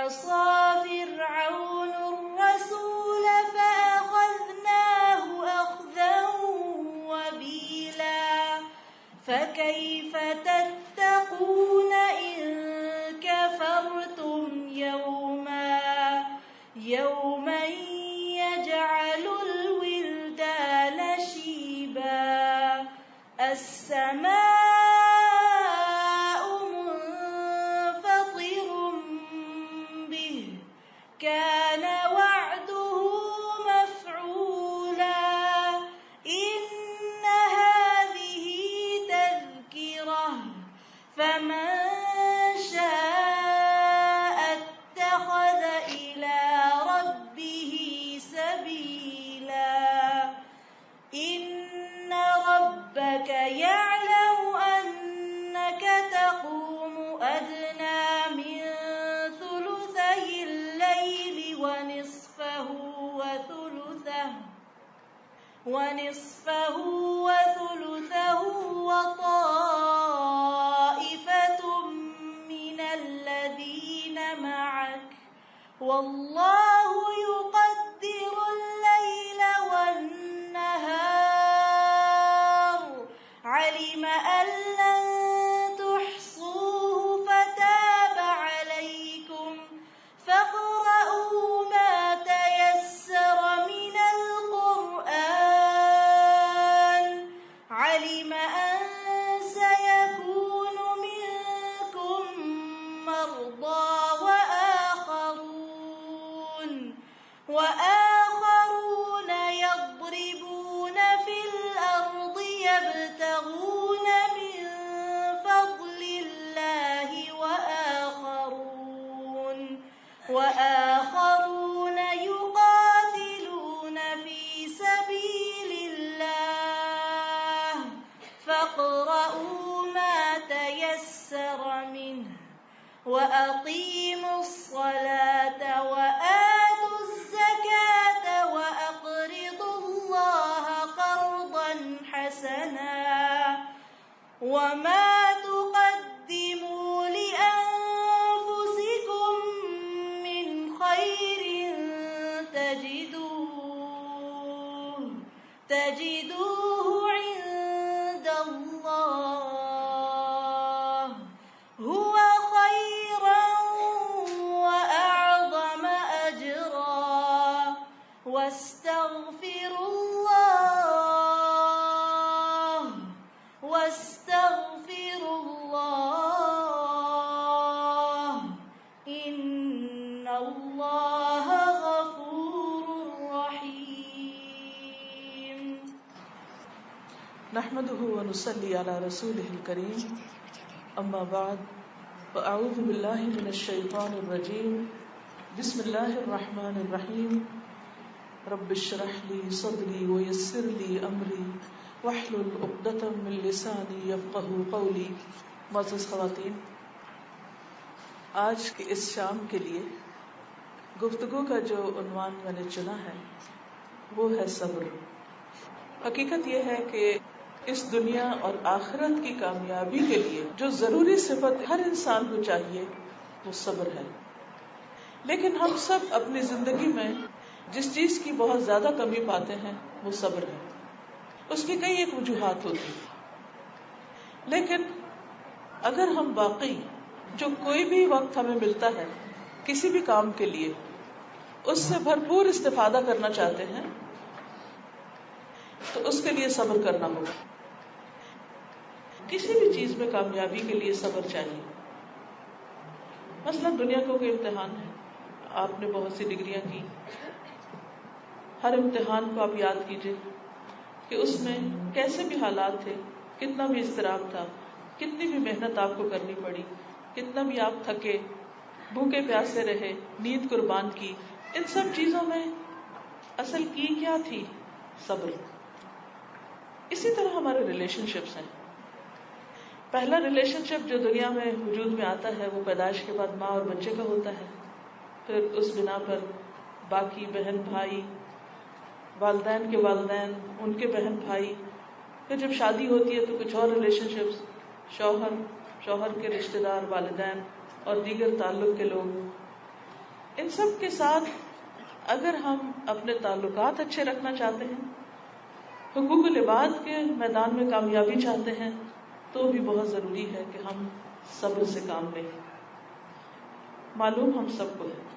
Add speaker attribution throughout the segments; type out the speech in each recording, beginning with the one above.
Speaker 1: فعصى فرعون الرسول فأخذناه أخذا وبيلا فكيف تتقون إن كفرتم يوما يجعل الولدان شيبا السماء منفطر به كان وعده مفعولا إن هذه تذكرة فمن شاء اتخذ إلى ربه سبيلا إن ربك يعلم أنك تقوم أدنى من ثلثي الليل ونصفه وثلثه وطائفة من الذين معك والله يقدر الليل والنهار علم أن لن تحصوه فتاب عليكم فاقرؤوا ما تيسر من القرآن علم أن سيكون منكم مرضى وآخرون يضربون في الأرض يبتغون من فضل الله وآخرون يقاتلون في سبيل الله فاقرؤوا ما تيسر منه وأقيموا الصلاة وآتوا الزكاة وأقرضوا الله قرضا حسنا وما تقدموا لأنفسكم من خير تجدوه عند الله هو خيرا وأعظم أجرا واستغفروا الله إن الله غفور رحيم.
Speaker 2: نحمده ونصلي على رسوله الكريم اما بعد فاعوذ بالله من الشيطان الرجيم بسم الله الرحمن الرحيم رب اشرح لي صدري ويسر لي امري واحلل عقدة من لساني يفقهوا قولي. معزز خواتین، آج کی اس شام کے لیے گفتگو کا جو عنوان میں نے چنا ہے وہ ہے صبر. حقیقت یہ ہے کہ اس دنیا اور آخرت کی کامیابی کے لیے جو ضروری صفت ہر انسان کو چاہیے وہ صبر ہے. لیکن ہم سب اپنی زندگی میں جس چیز کی بہت زیادہ کمی پاتے ہیں وہ صبر ہے. اس کی کئی ایک وجوہات ہوتی ہیں، لیکن اگر ہم واقعی جو کوئی بھی وقت ہمیں ملتا ہے کسی بھی کام کے لیے اس سے بھرپور استفادہ کرنا چاہتے ہیں تو اس کے لیے صبر کرنا ہوگا. کسی بھی چیز میں کامیابی کے لیے صبر چاہیے. مثلا دنیا کو کوئی امتحان ہے، آپ نے بہت سی ڈگریاں کی، ہر امتحان کو آپ یاد کیجئے کہ اس میں کیسے بھی حالات تھے، کتنا بھی اضطراب تھا، کتنی بھی محنت آپ کو کرنی پڑی، کتنا بھی آپ تھکے، بھوکے پیاسے رہے، نیند قربان کی. ان سب چیزوں میں اصل کی کیا تھی؟ صبر. اسی طرح ہمارے ریلیشن شپس ہیں. پہلا ریلیشن شپ جو دنیا میں وجود میں آتا ہے وہ پیدائش کے بعد ماں اور بچے کا ہوتا ہے. پھر اس بنا پر باقی بہن بھائی، والدین کے والدین، ان کے بہن بھائی. پھر جب شادی ہوتی ہے تو کچھ اور ریلیشن شپس، شوہر کے رشتہ دار، والدین اور دیگر تعلق کے لوگ. ان سب کے ساتھ اگر ہم اپنے تعلقات اچھے رکھنا چاہتے ہیں، حقوق العباد کے میدان میں کامیابی چاہتے ہیں، تو بھی بہت ضروری ہے کہ ہم صبر سے کام لیں. معلوم ہم سب کو ہے،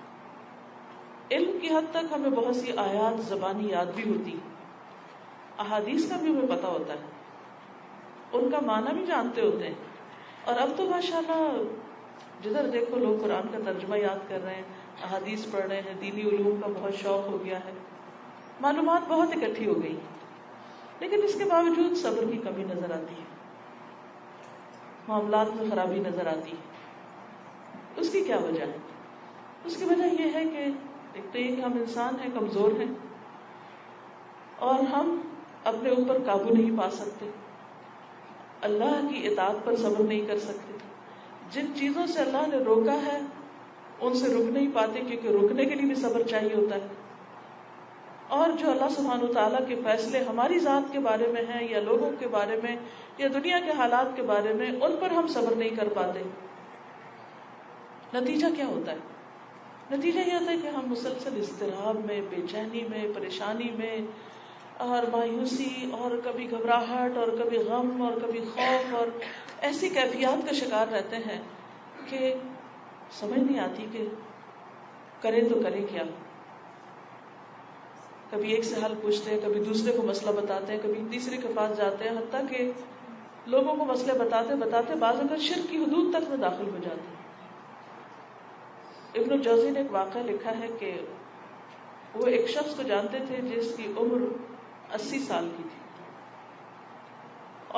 Speaker 2: علم کی حد تک ہمیں بہت سی آیات زبانی یاد بھی ہوتی، احادیث کا بھی ہمیں پتہ ہوتا ہے، ان کا معنی بھی جانتے ہوتے ہیں. اور اب تو ماشاءاللہ جدھر دیکھو لوگ قرآن کا ترجمہ یاد کر رہے ہیں، احادیث پڑھ رہے ہیں، دینی علوم کا بہت شوق ہو گیا ہے، معلومات بہت اکٹھی ہو گئی. لیکن اس کے باوجود صبر کی کمی نظر آتی ہے، معاملات میں خرابی نظر آتی ہے. اس کی کیا وجہ ہے؟ اس کی وجہ یہ ہے کہ ایک تو یہ کہ ہم انسان ہیں، کمزور ہیں، اور ہم اپنے اوپر قابو نہیں پا سکتے، اللہ کی اطاعت پر صبر نہیں کر سکتے. جن چیزوں سے اللہ نے روکا ہے ان سے رک نہیں پاتے، کیونکہ رکنے کے لیے بھی صبر چاہیے ہوتا ہے. اور جو اللہ سبحانہ وتعالیٰ کے فیصلے ہماری ذات کے بارے میں ہیں، یا لوگوں کے بارے میں، یا دنیا کے حالات کے بارے میں، ان پر ہم صبر نہیں کر پاتے. نتیجہ کیا ہوتا ہے؟ نتیجہ یہ ہوتا ہے کہ ہم مسلسل اضطراب میں، بے چینی میں، پریشانی میں، اور مایوسی، اور کبھی گھبراہٹ، اور کبھی غم، اور کبھی خوف، اور ایسی کیفیات کا شکار رہتے ہیں کہ سمجھ نہیں آتی کہ کریں تو کریں کیا. کبھی ایک سے حل پوچھتے ہیں، کبھی دوسرے کو مسئلہ بتاتے ہیں، کبھی تیسرے کے پاس جاتے ہیں، حتیٰ کہ لوگوں کو مسئلے بتاتے بتاتے بعض اگر شرک کی حدود تک میں داخل ہو جاتے ہیں. ابن الجوزی نے ایک واقعہ لکھا ہے کہ وہ ایک شخص کو جانتے تھے جس کی عمر 80 سال کی تھی،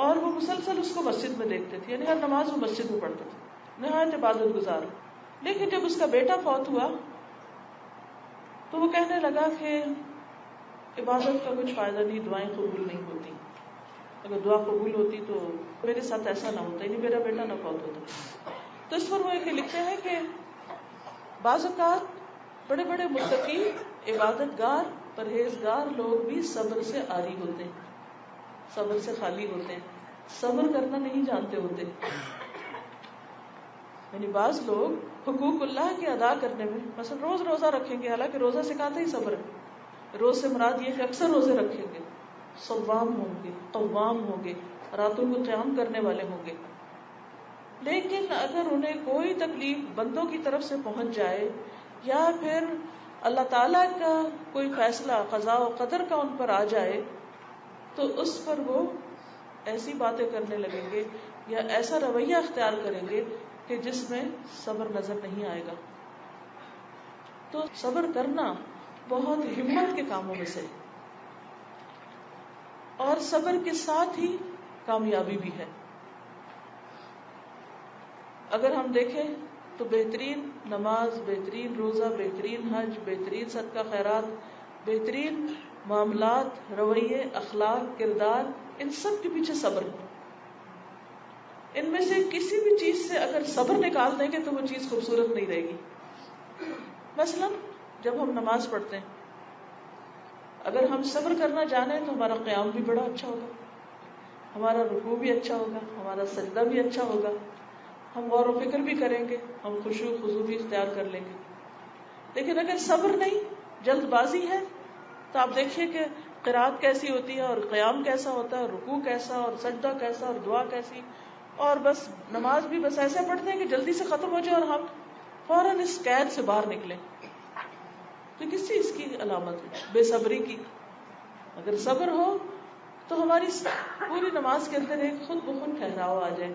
Speaker 2: اور وہ مسلسل اس کو مسجد میں دیکھتے تھے، یعنی ہر نماز وہ مسجد میں پڑھتے تھے، نہایت عبادت گزار. لیکن جب اس کا بیٹا فوت ہوا تو وہ کہنے لگا کہ عبادت کا کچھ فائدہ نہیں، دعائیں قبول نہیں ہوتی، اگر دعا قبول ہوتی تو میرے ساتھ ایسا نہ ہوتا، یعنی میرا بیٹا نہ فوت ہوتا. تو اس پر وہ ایک لکھتے ہیں کہ بعض اوقات بڑے بڑے متقی، عبادت گار، پرہیزگار لوگ بھی صبر سے عاری ہوتے ہیں، صبر سے خالی ہوتے ہیں، صبر کرنا نہیں جانتے ہوتے. یعنی بعض لوگ حقوق اللہ کے ادا کرنے میں، مثلا روز روزہ رکھیں گے، حالانکہ روزہ سکھاتا ہی صبر ہے. روز سے مراد یہ کہ اکثر روزے رکھیں گے، صوام ہوں گے، قوام ہوں گے، راتوں کو قیام کرنے والے ہوں گے. لیکن اگر انہیں کوئی تکلیف بندوں کی طرف سے پہنچ جائے، یا پھر اللہ تعالیٰ کا کوئی فیصلہ قضاء و قدر کا ان پر آ جائے، تو اس پر وہ ایسی باتیں کرنے لگیں گے یا ایسا رویہ اختیار کریں گے کہ جس میں صبر نظر نہیں آئے گا. تو صبر کرنا بہت ہمت کے کاموں میں سے، اور صبر کے ساتھ ہی کامیابی بھی ہے. اگر ہم دیکھیں تو بہترین نماز، بہترین روزہ، بہترین حج، بہترین صدقہ خیرات، بہترین معاملات، رویے، اخلاق، کردار، ان سب کے پیچھے صبر ہے. ان میں سے کسی بھی چیز سے اگر صبر نکال دیں گے تو وہ چیز خوبصورت نہیں رہے گی. مثلا جب ہم نماز پڑھتے ہیں، اگر ہم صبر کرنا جانیں تو ہمارا قیام بھی بڑا اچھا ہوگا، ہمارا رکوع بھی اچھا ہوگا، ہمارا سجدہ بھی اچھا ہوگا، ہم غور و فکر بھی کریں گے، ہم خشوع خضوع بھی اختیار کر لیں گے. لیکن اگر صبر نہیں، جلد بازی ہے، تو آپ دیکھیے کہ قرات کیسی ہوتی ہے، اور قیام کیسا ہوتا ہے، رکوع کیسا، اور سجدہ کیسا، اور دعا کیسی، اور بس نماز بھی بس ایسے پڑھتے ہیں کہ جلدی سے ختم ہو جائے اور ہم فوراً اس قید سے باہر نکلیں. تو کس چیز کی علامت ہے؟ بے صبری کی. اگر صبر ہو تو ہماری پوری نماز کے اندر ایک خود بخود ٹھہراؤ آ جائے،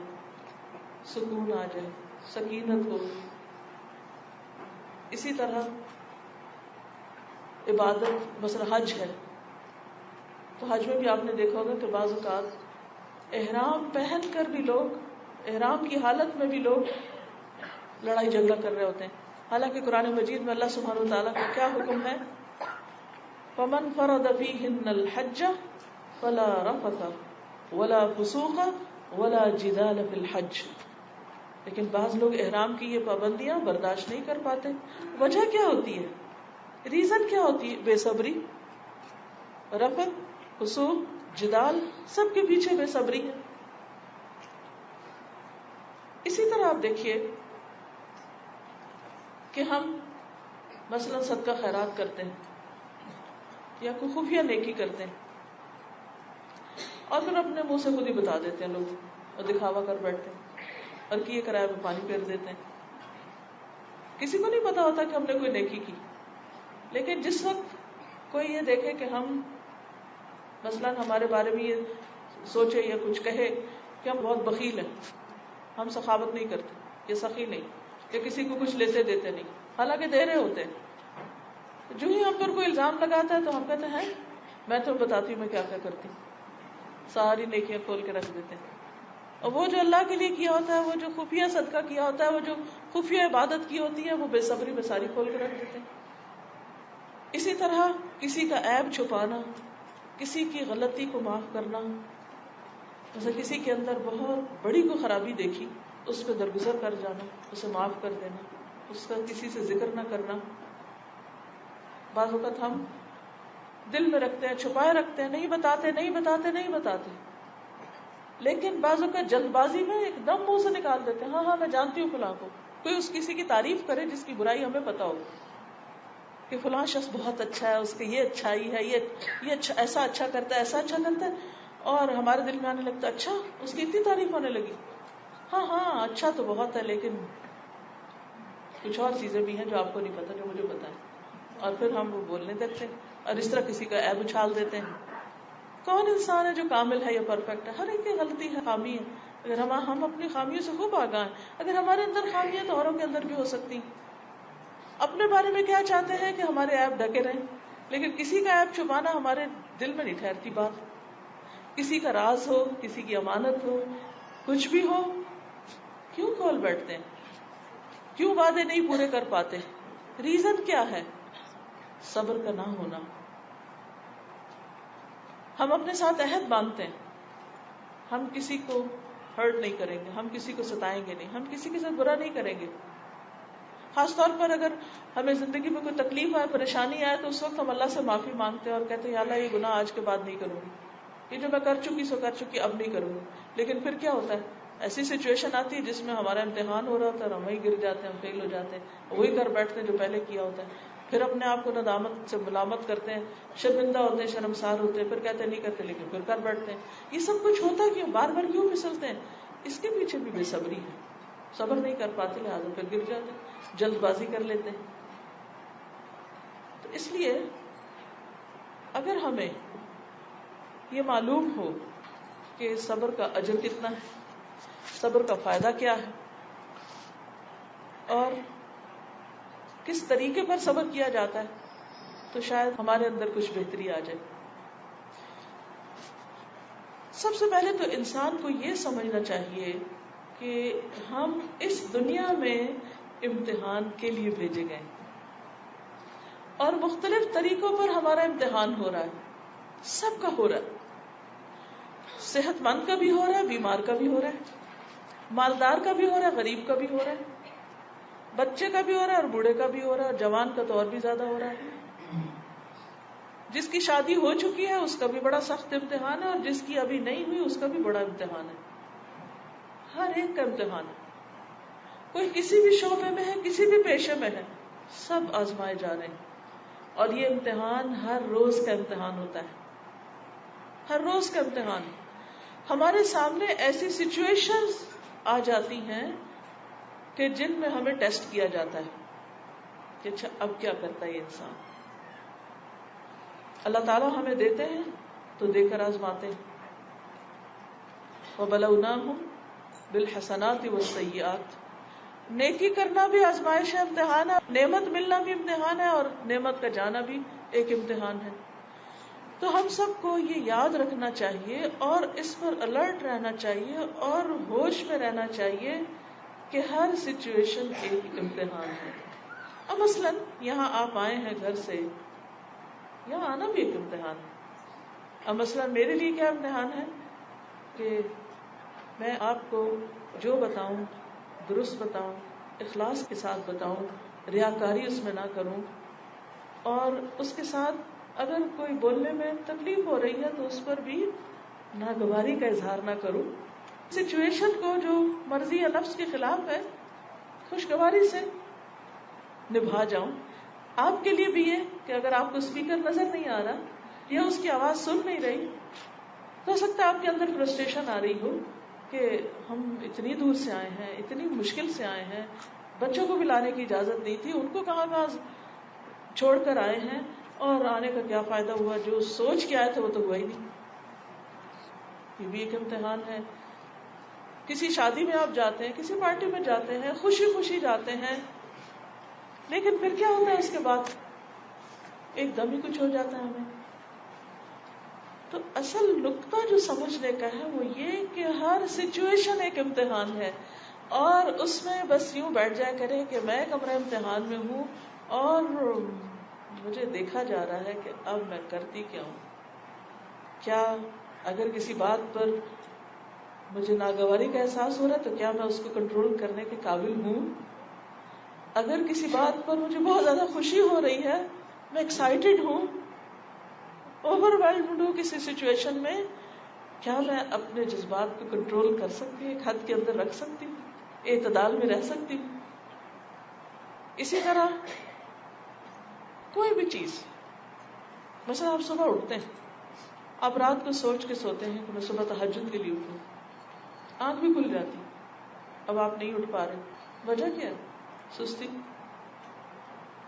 Speaker 2: سکون آ جائے، سکینت ہو. اسی طرح عبادت، مثلا حج ہے، تو حج میں بھی آپ نے دیکھا ہوگا کہ بعض اوقات احرام پہن کر بھی لوگ، احرام کی حالت میں بھی لوگ لڑائی جھگڑا کر رہے ہوتے ہیں. حالانکہ قرآن مجید میں اللہ سبحانہ وتعالیٰ کا کیا حکم ہے؟ فَمَنْ فَرَضَ فِيهِنَّ الْحَجَّ فَلَا رَفَثَ وَلَا فُسُوقَ وَلَا جِدَالَ فِي الْحَجِّ. لیکن بعض لوگ احرام کی یہ پابندیاں برداشت نہیں کر پاتے. وجہ کیا ہوتی ہے؟ ریزن کیا ہوتی ہے؟ بے صبری. رفث، فسوق، جدال، سب کے پیچھے بے صبری ہے. اسی طرح آپ دیکھیے کہ ہم مثلا صدقہ خیرات کرتے ہیں یا کوئی خفیہ نیکی کرتے ہیں اور پھر اپنے منہ سے خود ہی بتا دیتے ہیں لوگ اور دکھاوا کر بیٹھتے ہیں اور کیے کرائے میں پانی پھیر دیتے ہیں. کسی کو نہیں پتا ہوتا کہ ہم نے کوئی نیکی کی. لیکن جس وقت کوئی یہ دیکھے کہ ہم مثلا ہمارے بارے میں یہ سوچے یا کچھ کہے کہ ہم بہت بخیل ہیں, ہم سخاوت نہیں کرتے, یہ سخی نہیں, کہ کسی کو کچھ لیتے دیتے نہیں, حالانکہ دے رہے ہوتے ہیں. جو ہی ہم پر کوئی الزام لگاتا ہے تو ہم کہتے ہیں میں تو بتاتی ہوں میں کیا کیا کرتی ہوں, ساری نیکیاں کھول کے رکھ دیتے ہیں. اور وہ جو اللہ کے لیے کیا ہوتا ہے, وہ جو خفیہ صدقہ کیا ہوتا ہے, وہ جو خفیہ عبادت کی ہوتی ہے, وہ بے صبری میں ساری کھول کے رکھ دیتے ہیں. اسی طرح کسی کا عیب چھپانا, کسی کی غلطی کو معاف کرنا, جیسے کسی کے اندر بہت بڑی کوئی خرابی دیکھی اس پہ درگزر کر جانا, اسے معاف کر دینا, اس کا کسی سے ذکر نہ کرنا. بعض اوقات ہم دل میں رکھتے ہیں, چھپائے رکھتے ہیں, نہیں بتاتے, لیکن بعض اوقات جلد بازی میں ایک دم منہ سے نکال دیتے ہیں ہاں میں جانتی ہوں فلاں کو. کوئی اس کسی کی تعریف کرے جس کی برائی ہمیں پتا ہو کہ فلاں شخص بہت اچھا ہے, اس کی یہ اچھائی ہے, یہ اچھا, ایسا اچھا کرتا ہے, اور ہمارے دل میں آنے لگتا ہے اچھا اس کی اتنی تعریف ہونے لگی, ہاں اچھا تو بہت ہے لیکن کچھ اور چیزیں بھی ہیں جو آپ کو نہیں پتا جو مجھے پتا ہے. اور پھر ہم وہ بولنے لگتے ہیں اور اس طرح کسی کا عیب اچھال دیتے ہیں. کون انسان ہے جو کامل ہے یا پرفیکٹ ہے؟ ہر ایک کی غلطی ہے, خامی ہے. اگر ہم اپنی خامیوں سے خوب آگاہ ہیں, اگر ہمارے اندر خامی ہے تو اوروں کے اندر بھی ہو سکتی. اپنے بارے میں کیا چاہتے ہیں کہ ہمارے عیب ڈھکے رہیں, لیکن کسی کا عیب چھپانا ہمارے دل میں نہیں ٹھہرتی بات. کسی کا راز ہو, کسی کی امانت ہو, کچھ بھی ہو, کیوں کھول بیٹھتے ہیں؟ کیوں وعدے نہیں پورے کر پاتے؟ ریزن کیا ہے؟ صبر کا نہ ہونا. ہم اپنے ساتھ عہد باندھتے ہیں, ہم کسی کو ہرٹ نہیں کریں گے, ہم کسی کو ستائیں گے نہیں, ہم کسی کے ساتھ برا نہیں کریں گے. خاص طور پر اگر ہمیں زندگی میں کوئی تکلیف آئے, پریشانی آئے, تو اس وقت ہم اللہ سے معافی مانگتے ہیں اور کہتے ہیں یا اللہ یہ گناہ آج کے بعد نہیں کروں گی, یہ جو میں کر چکی اب نہیں کروں گی. لیکن پھر کیا ہوتا ہے, ایسی سچویشن آتی ہے جس میں ہمارا امتحان ہو رہا ہوتا ہے اور ہم وہیں گر جاتے ہیں, ہم فیل ہو جاتے ہیں, وہی کر بیٹھتے ہیں جو پہلے کیا ہوتا ہے. پھر اپنے آپ کو ندامت سے ملامت کرتے ہیں, شرمندہ ہوتے ہیں, شرمسار ہوتے ہیں, پھر کہتے ہیں نہیں کرتے, لیکن پھر کر بیٹھتے ہیں. یہ سب کچھ ہوتا کیوں, بار بار کیوں پھسلتے ہیں؟ اس کے پیچھے بھی بے صبری ہے, صبر نہیں کر پاتے, لہٰذا پھر گر جاتے ہیں, جلد بازی کر لیتے ہیں. تو اس لیے اگر ہمیں یہ معلوم ہو کہ صبر کا اجر کتنا ہے, صبر کا فائدہ کیا ہے, اور کس طریقے پر صبر کیا جاتا ہے, تو شاید ہمارے اندر کچھ بہتری آ جائے. سب سے پہلے تو انسان کو یہ سمجھنا چاہیے کہ ہم اس دنیا میں امتحان کے لیے بھیجے گئے, اور مختلف طریقوں پر ہمارا امتحان ہو رہا ہے, سب کا ہو رہا ہے. صحت مند کا بھی ہو رہا ہے, بیمار کا بھی ہو رہا ہے, مالدار کا بھی ہو رہا ہے, غریب کا بھی ہو رہا ہے, بچے کا بھی ہو رہا ہے اور بوڑھے کا بھی ہو رہا ہے, جوان کا تو اور بھی زیادہ ہو رہا ہے. جس کی شادی ہو چکی ہے اس کا بھی بڑا سخت امتحان ہے, اور جس کی ابھی نہیں ہوئی اس کا بھی بڑا امتحان ہے. ہر ایک کا امتحان ہے. کوئی کسی بھی شعبے میں ہے, کسی بھی پیشے میں ہے, سب آزمائے جا رہے ہیں. اور یہ امتحان ہر روز کا امتحان ہوتا ہے, ہر روز کا امتحان. ہمارے سامنے ایسی سچویشنز آ جاتی ہیں کہ جن میں ہمیں ٹیسٹ کیا جاتا ہے کہ اچھا اب کیا کرتا ہے یہ انسان. اللہ تعالیٰ ہمیں دیتے ہیں تو دے کر آزماتے ہیں. وَبَلَوْنَاهُمْ بِالْحَسَنَاتِ وَالسَّيِّئَاتِ, نیکی کرنا بھی آزمائش ہے, امتحان ہے. نعمت ملنا بھی امتحان ہے, اور نعمت کا جانا بھی ایک امتحان ہے. تو ہم سب کو یہ یاد رکھنا چاہیے اور اس پر الرٹ رہنا چاہیے اور ہوش میں رہنا چاہیے کہ ہر سچویشن ایک امتحان ہے. اب مثلاً یہاں آپ آئے ہیں گھر سے, یہاں آنا بھی ایک امتحان ہے. اب مثلاً میرے لیے کیا امتحان ہے کہ میں آپ کو جو بتاؤں درست بتاؤں, اخلاص کے ساتھ بتاؤں, ریاکاری اس میں نہ کروں, اور اس کے ساتھ اگر کوئی بولنے میں تکلیف ہو رہی ہے تو اس پر بھی ناگواری کا اظہار نہ کروں. سچویشن کو جو مرضی یا نفس کے خلاف ہے خوشگواری سے نبھا جاؤں. آپ کے لیے بھی یہ کہ اگر آپ کو اسپیکر نظر نہیں آ رہا یا اس کی آواز سن نہیں رہی تو ہو سکتا ہے آپ کے اندر فرسٹریشن آ رہی ہو کہ ہم اتنی دور سے آئے ہیں, اتنی مشکل سے آئے ہیں, بچوں کو بھی لانے کی اجازت نہیں تھی, ان کو کہاں کہاں چھوڑ کر آئے ہیں, اور آنے کا کیا فائدہ ہوا, جو سوچ کے آئے تھے وہ تو ہوا ہی نہیں. یہ بھی ایک امتحان ہے. کسی شادی میں آپ جاتے ہیں, کسی پارٹی میں جاتے ہیں, خوشی خوشی جاتے ہیں, لیکن پھر کیا ہوتا ہے اس کے بعد؟ ایک دم ہی کچھ ہو جاتا ہے ہمیں. تو اصل نقطہ جو سمجھنے کا ہے وہ یہ کہ ہر سچویشن ایک امتحان ہے, اور اس میں بس یوں بیٹھ جایا کرے کہ میں کمرہ امتحان میں ہوں اور مجھے دیکھا جا رہا ہے کہ اب میں کرتی کیا ہوں. کیا اگر کسی بات پر مجھے ناگواری کا احساس ہو رہا ہے تو کیا میں اس کو کنٹرول کرنے کے قابل ہوں؟ اگر کسی بات پر مجھے بہت زیادہ خوشی ہو رہی ہے, میں ایکسائٹیڈ ہوں, اوور ویلڈ ہوں کسی سچویشن میں, کیا میں اپنے جذبات کو کنٹرول کر سکتی ہوں, ایک حد کے اندر رکھ سکتی ہوں, اعتدال میں رہ سکتی ہوں؟ اسی طرح کوئی بھی چیز, مثلا آپ صبح اٹھتے ہیں, آپ رات کو سوچ کے سوتے ہیں کہ میں صبح تہجد کے لیے اٹھوں, آنکھ بھی کھل جاتی, اب آپ نہیں اٹھ پا رہے, وجہ کیا ہے؟ سستی.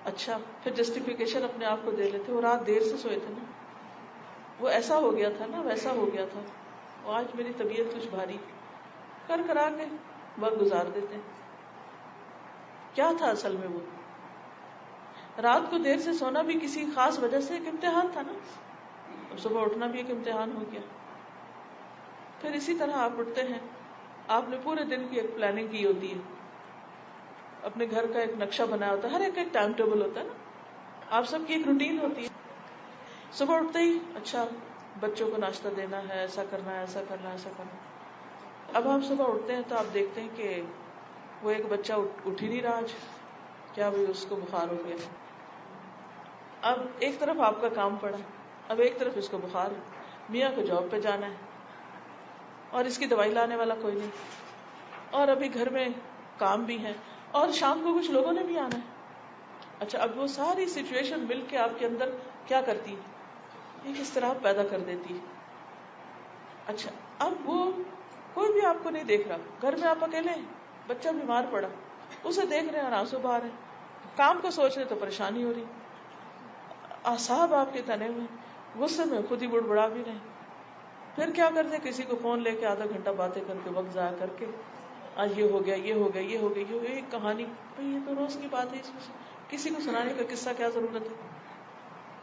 Speaker 2: اچھا, پھر جسٹیفیکیشن اپنے آپ کو دے لیتے, وہ رات دیر سے سوئے تھے نا, وہ ایسا ہو گیا تھا نا, ویسا ہو گیا تھا, اور آج میری طبیعت کچھ بھاری, کر کرا کے وقت گزار دیتے ہیں. کیا تھا اصل میں؟ وہ رات کو دیر سے سونا بھی کسی خاص وجہ سے ایک امتحان تھا نا, اور صبح اٹھنا بھی ایک امتحان ہو گیا. پھر اسی طرح آپ اٹھتے ہیں, آپ نے پورے دن کی ایک پلاننگ کی ہوتی ہے, اپنے گھر کا ایک نقشہ بنایا ہوتا ہے, ہر ایک ٹائم ٹیبل ہوتا ہے نا, آپ سب کی ایک روٹین ہوتی ہے. صبح اٹھتے ہی اچھا بچوں کو ناشتہ دینا ہے, ایسا کرنا ہے, ایسا کرنا ہے, ایسا کرنا ہے. اب آپ صبح اٹھتے ہیں تو آپ دیکھتے ہیں کہ وہ ایک بچہ اٹھ ہی نہیں رہا آج, کیا بھائی اس کو بخار ہو گیا. اب ایک طرف آپ کا کام پڑا, اب ایک طرف اس کو بخار, میاں کو جاب پہ جانا ہے اور اس کی دوائی لانے والا کوئی نہیں, اور ابھی گھر میں کام بھی ہے, اور شام کو کچھ لوگوں نے بھی آنا ہے. اچھا, اب وہ ساری سچویشن مل کے آپ کے اندر کیا کرتی ہے؟ ایک اضطراب پیدا کر دیتی ہے. اچھا, اب وہ کوئی بھی آپ کو نہیں دیکھ رہا, گھر میں آپ اکیلے ہیں, بچہ بیمار پڑا, اسے دیکھ رہے ہیں اور آنسو بہا رہے ہیں, کام کو سوچ رہے تو پریشانی ہو رہی, اعصاب آپ کے تنے ہوئے, غصے میں خود ہی بڑبڑا بھی رہے. پھر کیا کرتے, کسی کو فون لے کے آدھا گھنٹہ باتیں کر کے وقت ضائع کر کے, آج یہ ہو گیا, یہ ہو گیا, یہ ہو گیا, یہ ہو گیا, ایک کہانی, یہ تو روز کی بات ہے, اس میں کسی کو سنانے کا قصہ کیا ضرورت ہے.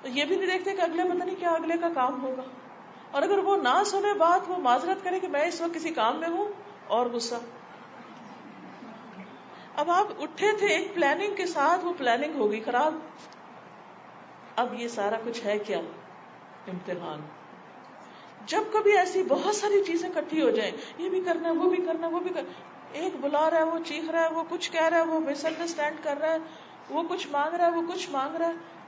Speaker 2: تو یہ بھی نہیں دیکھتے کہ اگلے پتہ نہیں کیا اگلے کا کام ہوگا, اور اگر وہ نہ سنے بات, وہ معذرت کرے کہ میں اس وقت کسی کام میں ہوں, اور غصہ. اب آپ اٹھے تھے ایک پلاننگ کے ساتھ, وہ پلاننگ ہوگی خراب. اب یہ سارا کچھ ہے کیا؟ امتحان. جب کبھی ایسی بہت ساری چیزیں اکٹھی ہو جائیں, یہ بھی کرنا ہے, وہ بھی کرنا ہے, وہ بھی کرنا, ایک بلا رہا ہے, وہ چیخ رہا ہے, وہ کچھ کہہ رہا ہے, وہ مس انڈرسٹینڈ کر رہا ہے, وہ کچھ مانگ رہا ہے, وہ کچھ مانگ رہا ہے.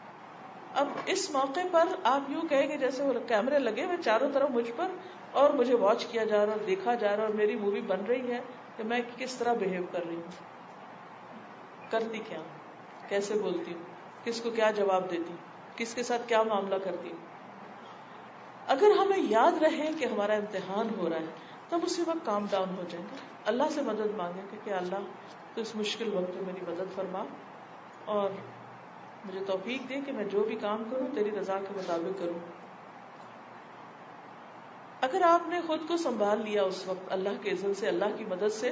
Speaker 2: اب اس موقع پر آپ یوں کہیں کہ جیسے وہ کیمرے لگے ہوئے چاروں طرف مجھ پر, اور مجھے واچ کیا جا رہا ہے, اور دیکھا جا رہا ہے, اور میری مووی بن رہی ہے کہ میں کس طرح بہیو کر رہی ہوں, کرتی کیا ہوں, کیسے بولتی ہوں, کس کو کیا جواب دیتی ہوں, کس کے ساتھ کیا معاملہ کرتی ہوں. اگر ہمیں یاد رہے کہ ہمارا امتحان ہو رہا ہے, تب اسی وقت کام ڈاؤن ہو جائیں گے, اللہ سے مدد مانگیں کہ کیا اللہ تو اس مشکل وقت میں میری مدد فرما, اور مجھے توفیق دے کہ میں جو بھی کام کروں تیری رضا کے مطابق کروں. اگر آپ نے خود کو سنبھال لیا اس وقت اللہ کے اذن سے, اللہ کی مدد سے,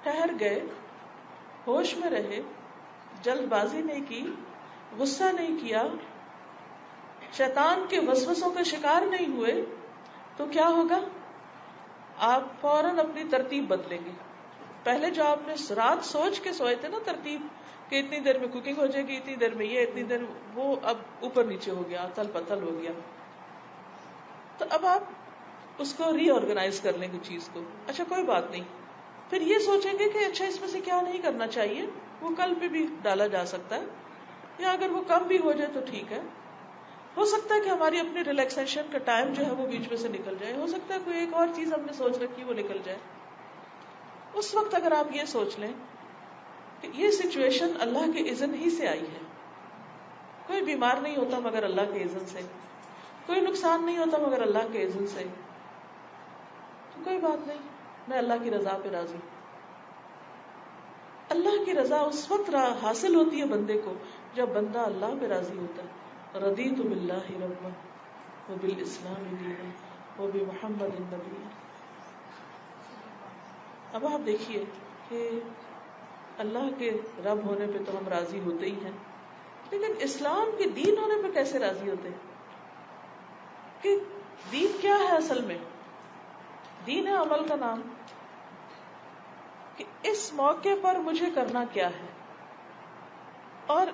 Speaker 2: ٹھہر گئے, ہوش میں رہے, جلد بازی نہیں کی, غصہ نہیں کیا, شیطان کے وسوسوں کا شکار نہیں ہوئے, تو کیا ہوگا؟ آپ فوراً اپنی ترتیب بدلیں گے. پہلے جو آپ نے رات سوچ کے سوئے تھے نا ترتیب, کہ اتنی دیر میں کوکنگ ہو جائے گی, اتنی دیر میں یہ, اتنی دیر, وہ اب اوپر نیچے ہو گیا, اتل پتل ہو گیا. تو اب آپ اس کو ری آرگنائز کر لیں گے چیز کو. اچھا کوئی بات نہیں, پھر یہ سوچیں گے کہ اچھا اس میں سے کیا نہیں کرنا چاہیے, وہ کل پہ بھی ڈالا جا سکتا ہے, یا اگر وہ کم بھی ہو جائے تو ٹھیک ہے. ہو سکتا ہے کہ ہماری اپنی ریلیکسیشن کا ٹائم جو ہے وہ بیچ میں سے نکل جائے, ہو سکتا ہے کوئی ایک اور چیز ہم نے سوچ رکھی وہ نکل جائے. اس وقت اگر آپ یہ سوچ لیں کہ یہ سچویشن اللہ کے اذن ہی سے آئی ہے, کوئی بیمار نہیں ہوتا مگر اللہ کے اذن سے، کوئی نقصان نہیں ہوتا مگر اللہ کے اذن سے، تو کوئی بات نہیں، میں اللہ کی رضا پہ راضی ہوں۔ اللہ کی رضا اس وقت حاصل ہوتی ہے بندے کو جب بندہ اللہ پہ راضی ہوتا ہے۔ رضیت باللہ ربا وبالاسلام دینا وبمحمد النبی۔ اب آپ دیکھیے کہ اللہ کے رب ہونے پہ تو ہم راضی ہوتے ہی ہیں، لیکن اسلام کے دین ہونے پہ کیسے راضی ہوتے ہیں؟ کہ دین کیا ہے اصل میں؟ دین ہے عمل کا نام، کہ اس موقع پر مجھے کرنا کیا ہے، اور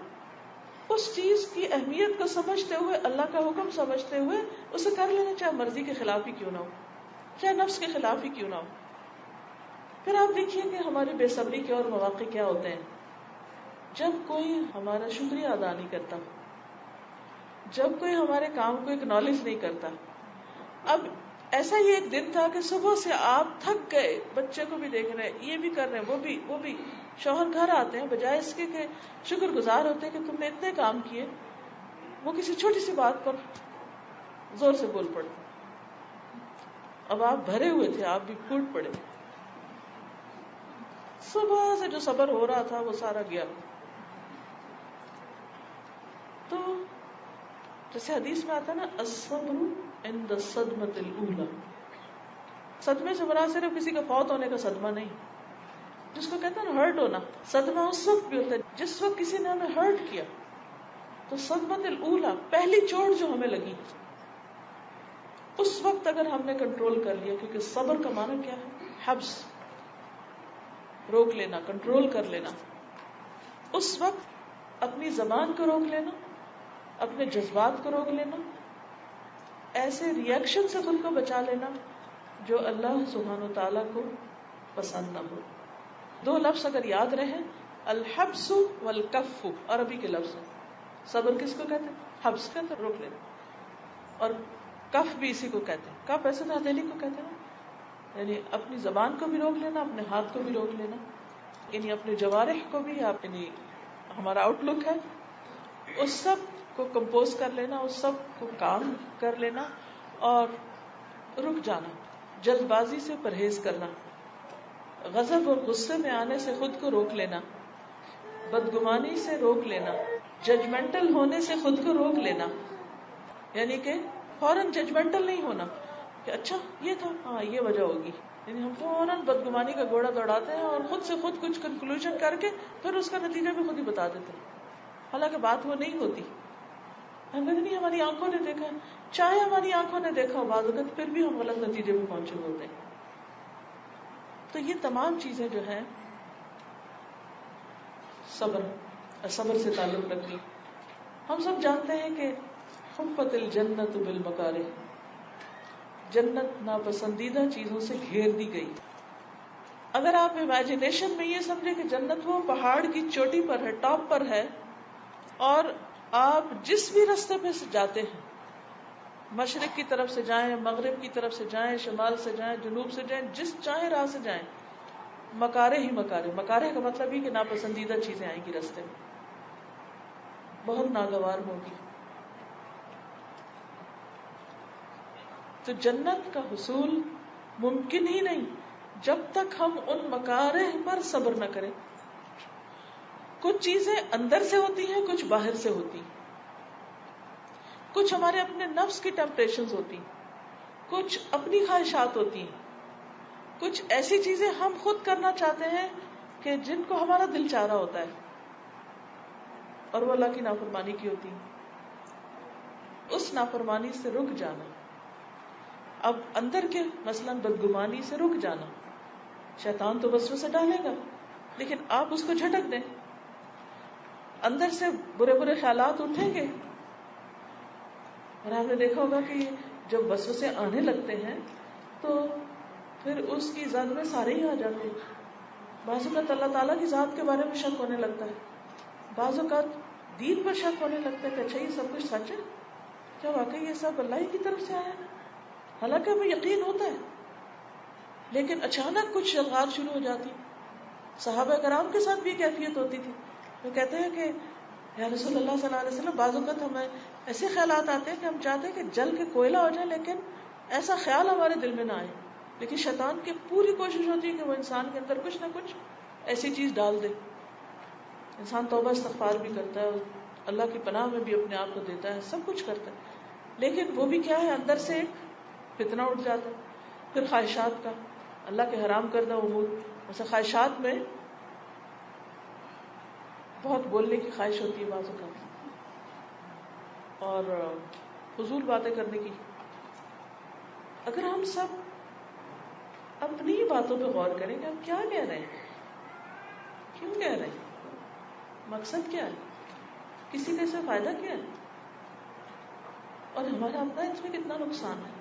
Speaker 2: اس چیز کی اہمیت کو سمجھتے ہوئے، اللہ کا حکم سمجھتے ہوئے اسے کر لینا، چاہے مرضی کے خلاف ہی کیوں نہ ہو، چاہے نفس کے خلاف ہی کیوں نہ ہو۔ پھر آپ دیکھیے کہ ہماری بے صبری کے اور مواقع کیا ہوتے ہیں جب کوئی ہمارا شکریہ ادا نہیں کرتا، جب کوئی ہمارے کام کو اکنالج نہیں کرتا۔ اب ایسا ہی ایک دن تھا کہ صبح سے آپ تھک گئے، بچے کو بھی دیکھ رہے ہیں، یہ بھی کر رہے ہیں، وہ بھی شوہر گھر آتے ہیں، بجائے اس کے کہ شکر گزار ہوتے کہ تم نے اتنے کام کیے، وہ کسی چھوٹی سی بات پر زور سے بول پڑتے۔ اب آپ بھرے ہوئے تھے، آپ بھی پھوٹ پڑے، صبح سے جو صبر ہو رہا تھا وہ سارا گیا۔ تو جیسے حدیث میں آتا ہے نا، الصبر عند الصدمۃ الاولی، صدمے سے مراد صرف کسی کا فوت ہونے کا صدمہ نہیں، جس کو کہتے ہیں نا ہرٹ ہونا، صدمہ اس وقت بھی ہوتا ہے جس وقت کسی نے ہمیں ہرٹ کیا۔ تو صدمۃ الاولی، پہلی چوٹ جو ہمیں لگی، اس وقت اگر ہم نے کنٹرول کر لیا، کیونکہ صبر کا معنی کیا ہے؟ حبس، روک لینا، کنٹرول کر لینا۔ اس وقت اپنی زبان کو روک لینا، اپنے جذبات کو روک لینا، ایسے ریئیکشن سے خود کو بچا لینا جو اللہ سبحانہ و تعالیٰ کو پسند نہ ہو۔ دو لفظ اگر یاد رہیں، الحبس والکف، عربی کے لفظ ہیں۔ صبر کس کو کہتے ہیں؟ حبس کہتے ہیں، روک لینا، اور کف بھی اسی کو کہتے ہیں۔ کف ایسے تو ہتھیلی کو کہتے ہیں، یعنی اپنی زبان کو بھی روک لینا، اپنے ہاتھ کو بھی روک لینا، یعنی اپنے جوارح کو بھی، یعنی ہمارا آؤٹ لک ہے، اس سب کو کمپوز کر لینا، اس سب کو کام کر لینا اور رک جانا، جلد بازی سے پرہیز کرنا، غضب اور غصے میں آنے سے خود کو روک لینا، بدگمانی سے روک لینا، ججمنٹل ہونے سے خود کو روک لینا، یعنی کہ فوراً ججمنٹل نہیں ہونا کہ اچھا یہ تھا، ہاں یہ وجہ ہوگی، یعنی ہم فوراً بدگمانی کا گھوڑا دوڑاتے ہیں اور خود سے خود کچھ کنکلوژن کر کے پھر اس کا نتیجہ بھی خود ہی بتا دیتے ہیں، حالانکہ بات وہ نہیں ہوتی۔ ہم کہتے نہیں ہماری آنکھوں نے دیکھا، چاہے ہماری آنکھوں نے دیکھا ہو، بعض اوقات پھر بھی ہم غلط نتیجے میں پہنچے ہوتے ہیں۔ تو یہ تمام چیزیں جو ہیں صبر سے تعلق رکھتی۔ ہم سب جانتے ہیں کہ حفت الجنت بالمکارہ، جنت ناپسندیدہ چیزوں سے گھیر دی گئی۔ اگر آپ امیجنیشن میں یہ سمجھے کہ جنت وہ پہاڑ کی چوٹی پر ہے، ٹاپ پر ہے، اور آپ جس بھی راستے پہ سے جاتے ہیں، مشرق کی طرف سے جائیں، مغرب کی طرف سے جائیں، شمال سے جائیں، جنوب سے جائیں، جس چاہے راہ سے جائیں، مکارے ہی مکارے۔ مکارے کا مطلب ہی کہ ناپسندیدہ چیزیں آئیں گی راستے میں، بہت ناگوار ہوگی۔ تو جنت کا حصول ممکن ہی نہیں جب تک ہم ان مکارہ پر صبر نہ کریں۔ کچھ چیزیں اندر سے ہوتی ہیں، کچھ باہر سے ہوتی ہیں، کچھ ہمارے اپنے نفس کی ٹیمپٹیشنز ہوتی ہیں، کچھ اپنی خواہشات ہوتی ہیں، کچھ ایسی چیزیں ہم خود کرنا چاہتے ہیں کہ جن کو ہمارا دل چاہ رہا ہوتا ہے اور وہ اللہ کی نافرمانی کی ہوتی ہے۔ اس نافرمانی سے رک جانا، اب اندر کے مثلاً بدگمانی سے رک جانا، شیطان تو وسوسے ڈالے گا لیکن آپ اس کو جھٹک دیں، اندر سے برے برے خیالات اٹھیں گے، اور آپ نے دیکھا ہوگا کہ جب وسوسے آنے لگتے ہیں تو پھر اس کی زد میں سارے ہی آ جاتے ہیں۔ بعض اوقات اللہ تعالیٰ کی ذات کے بارے میں شک ہونے لگتا ہے، بعض اوقات دین پر شک ہونے لگتا ہے کہ اچھا یہ سب کچھ سچ ہے، کیا واقعی یہ سب اللہ ہی کی طرف سے آیا ہے؟ حالانکہ ہمیں یقین ہوتا ہے لیکن اچانک کچھ شلغار شروع ہو جاتی۔ صحابہ کرام کے ساتھ بھی کیفیت ہوتی تھی، وہ کہتے ہیں کہ یا رسول اللہ صلی اللہ علیہ وسلم بعض اوقات ہمیں ایسے خیالات آتے ہیں کہ ہم چاہتے ہیں کہ جل کے کوئلہ ہو جائے لیکن ایسا خیال ہمارے دل میں نہ آئے. لیکن شیطان کی پوری کوشش ہوتی ہے کہ وہ انسان کے اندر کچھ نہ کچھ ایسی چیز ڈال دے. انسان توبہ استغفار بھی کرتا ہے, اللہ کی پناہ میں بھی اپنے آپ کو دیتا ہے, سب کچھ کرتا ہے, لیکن وہ بھی کیا ہے, اندر سے ایک فتنہ اٹھ جاتا ہے. پھر خواہشات کا, اللہ کے حرام کردہ امور, جیسے خواہشات میں بہت بولنے کی خواہش ہوتی ہے بعض اوقات, اور فضول باتیں کرنے کی. اگر ہم سب اپنی ہی باتوں پہ غور کریں کہ ہم کیا کہہ رہے ہیں, کیوں کہہ رہے ہیں, مقصد کیا ہے, کسی کا اس سے فائدہ کیا ہے, اور ہمارا اپنا اس میں کتنا نقصان ہے,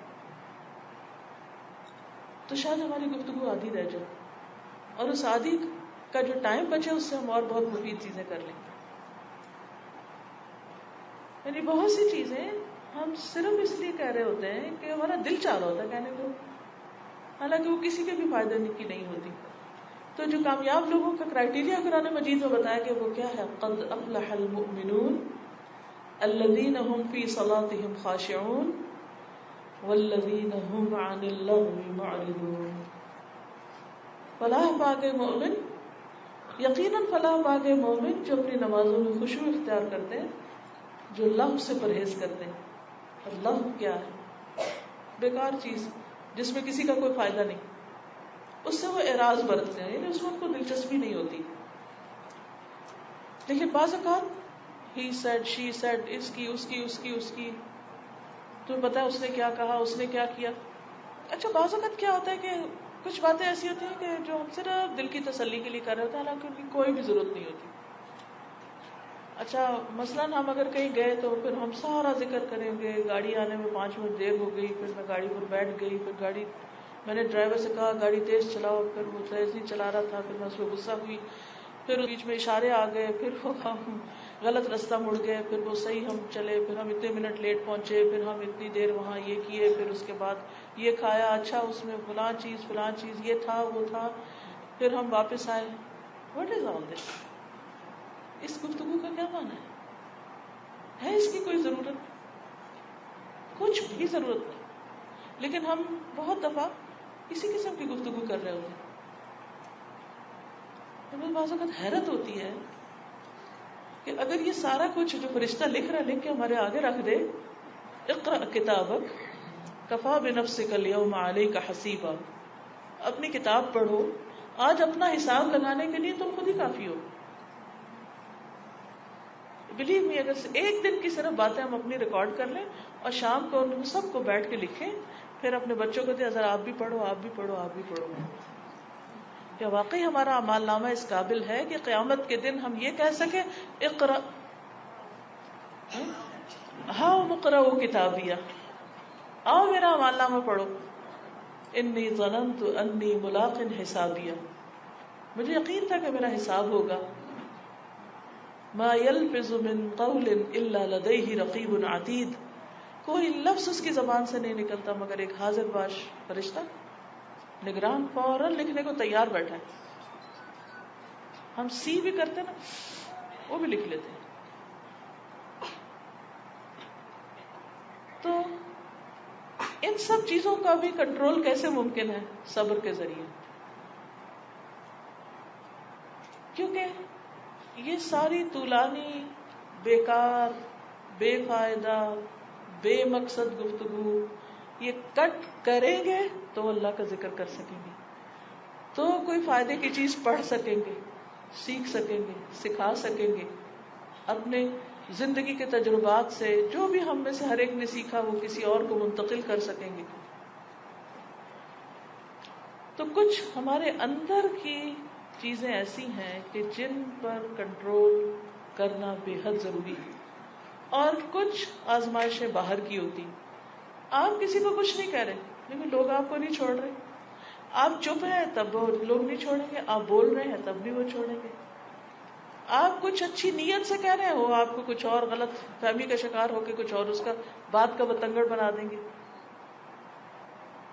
Speaker 2: تو شاید ہماری گفتگو آدھی رہ جائے, اور اس آدھی کا جو ٹائم بچے اس سے ہم اور بہت مفید چیزیں کر لیں. یعنی بہت سی چیزیں ہم صرف اس لیے کہہ رہے ہوتے ہیں کہ ہمارا دل چاہ رہا ہوتا ہے کہنے کو, حالانکہ وہ کسی کے بھی فائدے کی نہیں ہوتی. تو جو کامیاب لوگوں کا کرائٹیریا قرآن مجید میں بتایا کہ وہ کیا ہے, قد افلح المؤمنون الذین هم فی صلاتهم خاشعون والذین هم عن اللغو معرضون. فلاح پا گئے مومن, یقیناً فلاح پا گئے مومن جو اپنی نمازوں میں خشوع اختیار کرتے ہیں, جو لغو سے پرہیز کرتے ہیں. اور لغو کیا ہے, بیکار چیز جس میں کسی کا کوئی فائدہ نہیں, اس سے وہ اعراض برتتے ہیں, یعنی اس میں ان کو دلچسپی نہیں ہوتی. لیکن بعض اوقات ہی سیڈ شی سیڈ, اس کی تمہیں پتا ہے اس نے کیا کہا, اس نے کیا کیا. اچھا بعض اوقات کیا ہوتا ہے کہ کچھ باتیں ایسی ہوتی ہیں کہ جو ہم صرف دل کی تسلی کے لیے کر رہے ہوتے ہیں, حالانکہ ان کی کوئی بھی ضرورت نہیں ہوتی. اچھا مثلاً ہم اگر کہیں گئے تو پھر ہم سارا ذکر کریں گے, گاڑی آنے میں 5 منٹ دیر ہو گئی, پھر میں گاڑی پر بیٹھ گئی, پھر میں نے ڈرائیور سے کہا گاڑی تیز چلاؤ, پھر وہ تیز نہیں چلا رہا تھا, پھر میں اس پہ غصہ ہوئی, پھر بیچ میں اشارے آ گئے, پھر وہ ہم غلط راستہ مڑ گئے, پھر وہ صحیح ہم چلے, پھر ہم اتنے منٹ لیٹ پہنچے, پھر ہم اتنی دیر وہاں یہ کیے, پھر اس کے بعد یہ کھایا, اچھا اس میں فلاں چیز یہ تھا وہ تھا, پھر ہم واپس آئے. واٹ از آل دس؟ اس گفتگو کا کیا معنی ہے اس کی کوئی ضرورت؟ کچھ بھی ضرورت نہیں. لیکن ہم بہت دفعہ اسی قسم کی گفتگو کر رہے ہوتے ہیں. ہمیں بعض اوقات حیرت ہوتی ہے کہ اگر یہ سارا کچھ جو فرشتہ لکھ کے ہمارے آگے رکھ دے, اقرأ کتابک کفا بنفسک الیوم علیک حسیبا, اپنی کتاب پڑھو, آج اپنا حساب لگانے کے لیے تم خود ہی کافی ہو. بلیو می, اگر ایک دن کی صرف باتیں ہم اپنی ریکارڈ کر لیں اور شام کو ان سب کو بیٹھ کے لکھیں, پھر اپنے بچوں کو دیں, ذرا آپ بھی پڑھو, آپ بھی پڑھو, آپ بھی پڑھو, کیا واقعی ہمارا اعمال نامہ اس قابل ہے کہ قیامت کے دن ہم یہ کہہ سکیں اقرأ ہاؤ مقرأ کتابیہ, آؤ میرا اعمال نامہ پڑھو, انی ظننت انی ملاق حسابیہ, مجھے یقین تھا کہ میرا حساب ہوگا. ما یلفظ من قول الا لدیہ رقیب عتید, کوئی لفظ اس کی زبان سے نہیں نکلتا مگر ایک حاضر باش فرشتہ نگران فوراً لکھنے کو تیار بیٹھا ہے. ہم سی بھی کرتے نا, وہ بھی لکھ لیتے ہیں. تو ان سب چیزوں کا بھی کنٹرول کیسے ممکن ہے؟ صبر کے ذریعے. کیونکہ یہ ساری طولانی, بیکار, بے فائدہ, بے مقصد گفتگو یہ کٹ کریں گے تو اللہ کا ذکر کر سکیں گے, تو کوئی فائدے کی چیز پڑھ سکیں گے, سیکھ سکیں گے, سکھا سکیں گے, اپنے زندگی کے تجربات سے جو بھی ہم میں سے ہر ایک نے سیکھا وہ کسی اور کو منتقل کر سکیں گے. تو کچھ ہمارے اندر کی چیزیں ایسی ہیں کہ جن پر کنٹرول کرنا بے حد ضروری ہے, اور کچھ آزمائشیں باہر کی ہوتی. آپ کسی کو کچھ نہیں کہہ رہے لیکن لوگ آپ کو نہیں چھوڑ رہے, آپ چپ ہیں تب وہ لوگ نہیں چھوڑیں گے, آپ بول رہے ہیں تب بھی وہ چھوڑیں گے. آپ کچھ اچھی نیت سے کہہ رہے ہیں, وہ آپ کو کچھ اور غلط فہمی کا شکار ہو کے کچھ اور اس کا بات کا بتنگڑ بنا دیں گے.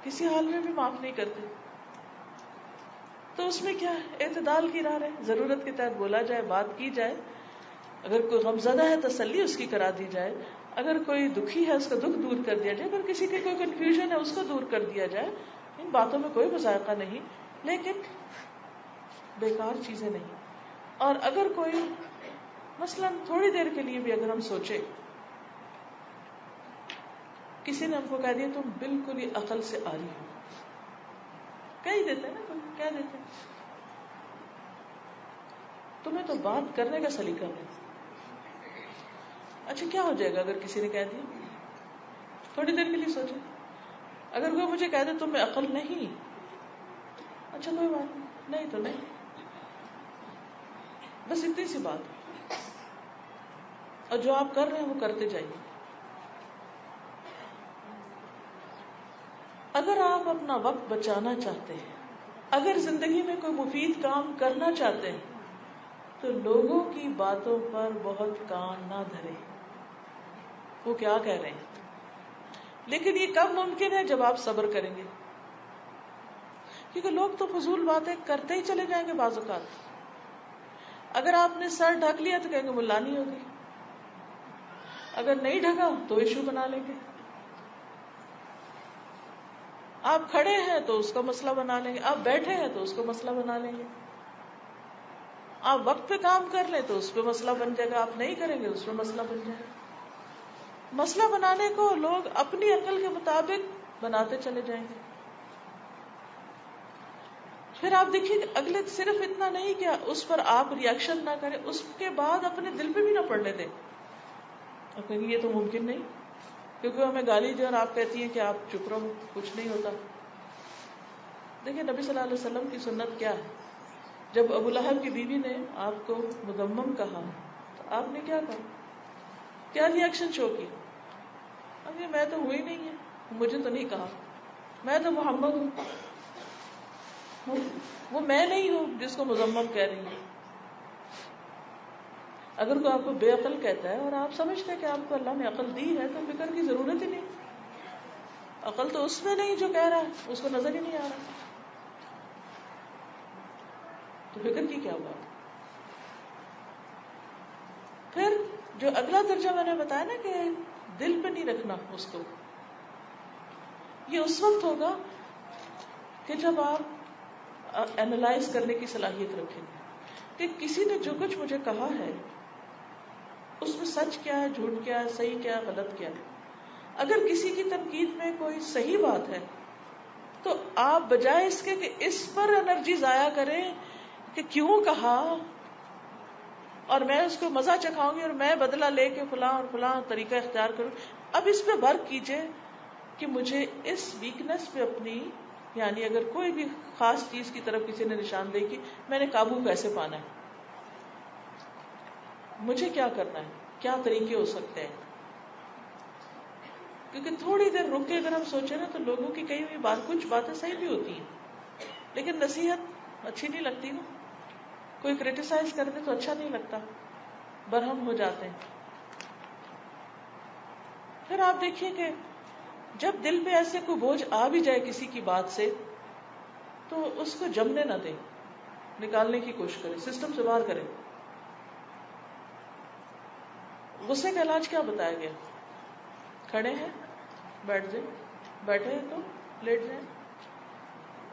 Speaker 2: کسی حال میں بھی معاف نہیں کرتے. تو اس میں کیا ہے, اعتدال کی راہ ہے, ضرورت کے تحت بولا جائے, بات کی جائے, اگر کوئی غمزدہ ہے تسلی اس کی کرا دی جائے، اگر کوئی دکھی ہے اس کا دکھ دور کر دیا جائے، اگر کسی کی کوئی کنفیوژن ہے اس کو دور کر دیا جائے. ان باتوں میں کوئی مذائقہ نہیں، لیکن بیکار چیزیں نہیں. اور اگر کوئی مثلا تھوڑی دیر کے لیے بھی اگر ہم سوچے، کسی نے ہم کو کہہ دیا تم بالکل ہی عقل سے آری ہو، کہہ دیتے ہیں نا، کوئی کہہ دیتے ہیں تمہیں تو بات کرنے کا سلیقہ نہیں. اچھا کیا ہو جائے گا اگر کسی نے کہہ دیا؟ تھوڑی دیر کے لیے سوچے، اگر کوئی مجھے کہہ دے تم میں عقل نہیں، اچھا کوئی بات نہیں تو نہیں، بس اتنی سی بات. اور جو آپ کر رہے ہیں وہ کرتے جائیے. اگر آپ اپنا وقت بچانا چاہتے ہیں، اگر زندگی میں کوئی مفید کام کرنا چاہتے ہیں، تو لوگوں کی باتوں پر بہت کان نہ دھرے، وہ کیا کہہ رہے ہیں. لیکن یہ کب ممکن ہے؟ جب آپ صبر کریں گے، کیونکہ لوگ تو فضول باتیں کرتے ہی چلے جائیں گے. بعض اوقات اگر آپ نے سر ڈھک لیا تو کہیں گے ملا نہیں ہوگی، اگر نہیں ڈھکا تو ایشو بنا لیں گے. آپ کھڑے ہیں تو اس کا مسئلہ بنا لیں گے، آپ بیٹھے ہیں تو اس کو مسئلہ بنا لیں گے. آپ وقت پہ کام کر لیں تو اس پہ مسئلہ بن جائے گا، آپ نہیں کریں گے اس پہ مسئلہ بن جائے گا. مسئلہ بنانے کو لوگ اپنی عقل کے مطابق بناتے چلے جائیں گے. پھر آپ دیکھیے کہ اگلے صرف اتنا نہیں کہ اس پر آپ ریئیکشن نہ کریں، اس کے بعد اپنے دل پہ بھی نہ پڑنے دیں. آپ کہیں گے یہ تو ممکن نہیں، کیونکہ ہمیں گالی دیں اور آپ کہتی ہیں کہ آپ چپ رہو، کچھ نہیں ہوتا. دیکھیں نبی صلی اللہ علیہ وسلم کی سنت کیا ہے. جب ابو لہب کی بیوی نے آپ کو مذمم کہا تو آپ نے کیا کہا؟ کیا ریئیکشن شو کی؟ اب یہ میں تو ہوئی نہیں ہے، مجھے تو نہیں کہا، میں تو محمد ہوں، وہ میں نہیں ہوں جس کو مذمم کہہ رہی ہوں. اگر کوئی آپ کو بے عقل کہتا ہے اور آپ سمجھتے ہیں کہ آپ کو اللہ نے عقل دی ہے تو فکر کی ضرورت ہی نہیں. عقل تو اس میں نہیں جو کہہ رہا ہے، اس کو نظر ہی نہیں آ رہا، تو فکر کی کیا بات. پھر جو اگلا درجہ میں نے بتایا نا کہ دل پہ نہیں رکھنا اس کو، یہ اس وقت ہوگا کہ جب آپ اینالائز کرنے کی صلاحیت رکھیں گے کہ کسی نے جو کچھ مجھے کہا ہے اس میں سچ کیا ہے، جھوٹ کیا ہے، صحیح کیا ہے، غلط کیا ہے. اگر کسی کی تنقید میں کوئی صحیح بات ہے تو آپ بجائے اس کے کہ اس پر انرجی ضائع کریں کہ کیوں کہا اور میں اس کو مزہ چکھاؤں گی اور میں بدلہ لے کے فلاں اور فلاں طریقہ اختیار کروں، اب اس پہ ورک کیجئے کہ مجھے اس ویکنس پہ اپنی، یعنی اگر کوئی بھی خاص چیز کی طرف کسی نے نشاندہی کی، میں نے قابو کیسے پانا ہے، مجھے کیا کرنا ہے، کیا طریقے ہو سکتے ہیں. کیونکہ تھوڑی دیر رک کے اگر ہم سوچیں نا تو لوگوں کی کئی ہوئی بات، کچھ باتیں صحیح بھی ہوتی ہیں لیکن نصیحت اچھی نہیں لگتی نا، کوئی کرٹیسائز کر دے تو اچھا نہیں لگتا، برہم ہو جاتے ہیں. پھر آپ دیکھیے کہ جب دل پہ ایسے کوئی بوجھ آ بھی جائے کسی کی بات سے تو اس کو جمنے نہ دیں، نکالنے کی کوشش کریں، سسٹم سے باہر کریں. غصے کا علاج کیا بتایا گیا؟ کھڑے ہیں بیٹھ جائیں، بیٹھے ہیں تو لیٹ جائیں،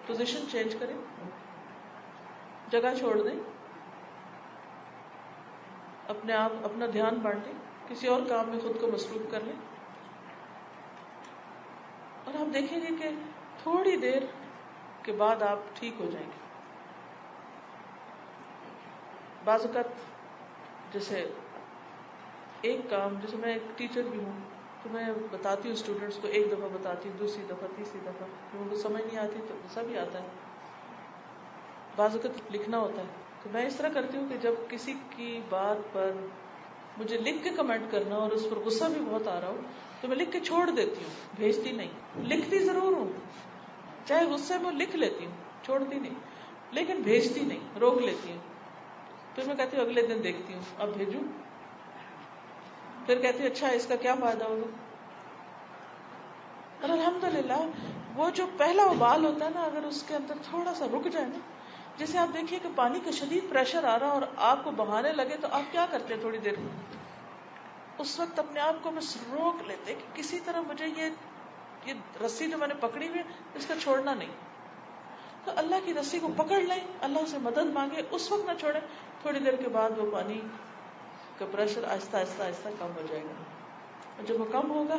Speaker 2: پوزیشن چینج کریں، جگہ چھوڑ دیں، اپنے آپ اپنا دھیان بانٹیں، کسی اور کام میں خود کو مصروف کر لیں. اور ہم دیکھیں گے کہ تھوڑی دیر کے بعد آپ ٹھیک ہو جائیں گے. بعض اوقات جیسے ایک کام، جیسے میں ایک ٹیچر بھی ہوں تو میں بتاتی ہوں اسٹوڈینٹس کو، ایک دفعہ بتاتی ہوں، دوسری دفعہ، تیسری دفعہ، ان کو سمجھ نہیں آتی تو غصہ بھی آتا ہے. بعض اوقات لکھنا ہوتا ہے تو میں اس طرح کرتی ہوں کہ جب کسی کی بات پر مجھے لکھ کے کمنٹ کرنا اور اس پر غصہ بھی بہت آ رہا ہو تو میں لکھ کے چھوڑ دیتی ہوں، بھیجتی نہیں. لکھتی ضرور ہوں، چاہے غصے میں لکھ لیتی ہوں، چھوڑتی نہیں، لیکن بھیجتی نہیں، روک لیتی ہوں. پھر میں کہتی ہوں اگلے دن دیکھتی ہوں اب بھیجوں. پھر کہتی ہوں اچھا اس کا کیا فائدہ ہوگا. اور الحمدللہ وہ جو پہلا ابال ہوتا ہے نا، اگر اس کے اندر تھوڑا سا رک جائے نا جیسے آپ دیکھیے کہ پانی کا شدید پریشر آ رہا اور آپ کو بہانے لگے تو آپ کیا کرتے ہیں؟ تھوڑی دیر اس وقت اپنے آپ کو بس روک لیتے کہ کسی طرح مجھے یہ رسی جو میں نے پکڑی ہوئی اس کا چھوڑنا نہیں. تو اللہ کی رسی کو پکڑ لیں, اللہ سے مدد مانگے, اس وقت نہ چھوڑیں. تھوڑی دیر کے بعد وہ پانی کا پریشر آہستہ آہستہ آہستہ کم ہو جائے گا, اور جب وہ کم ہوگا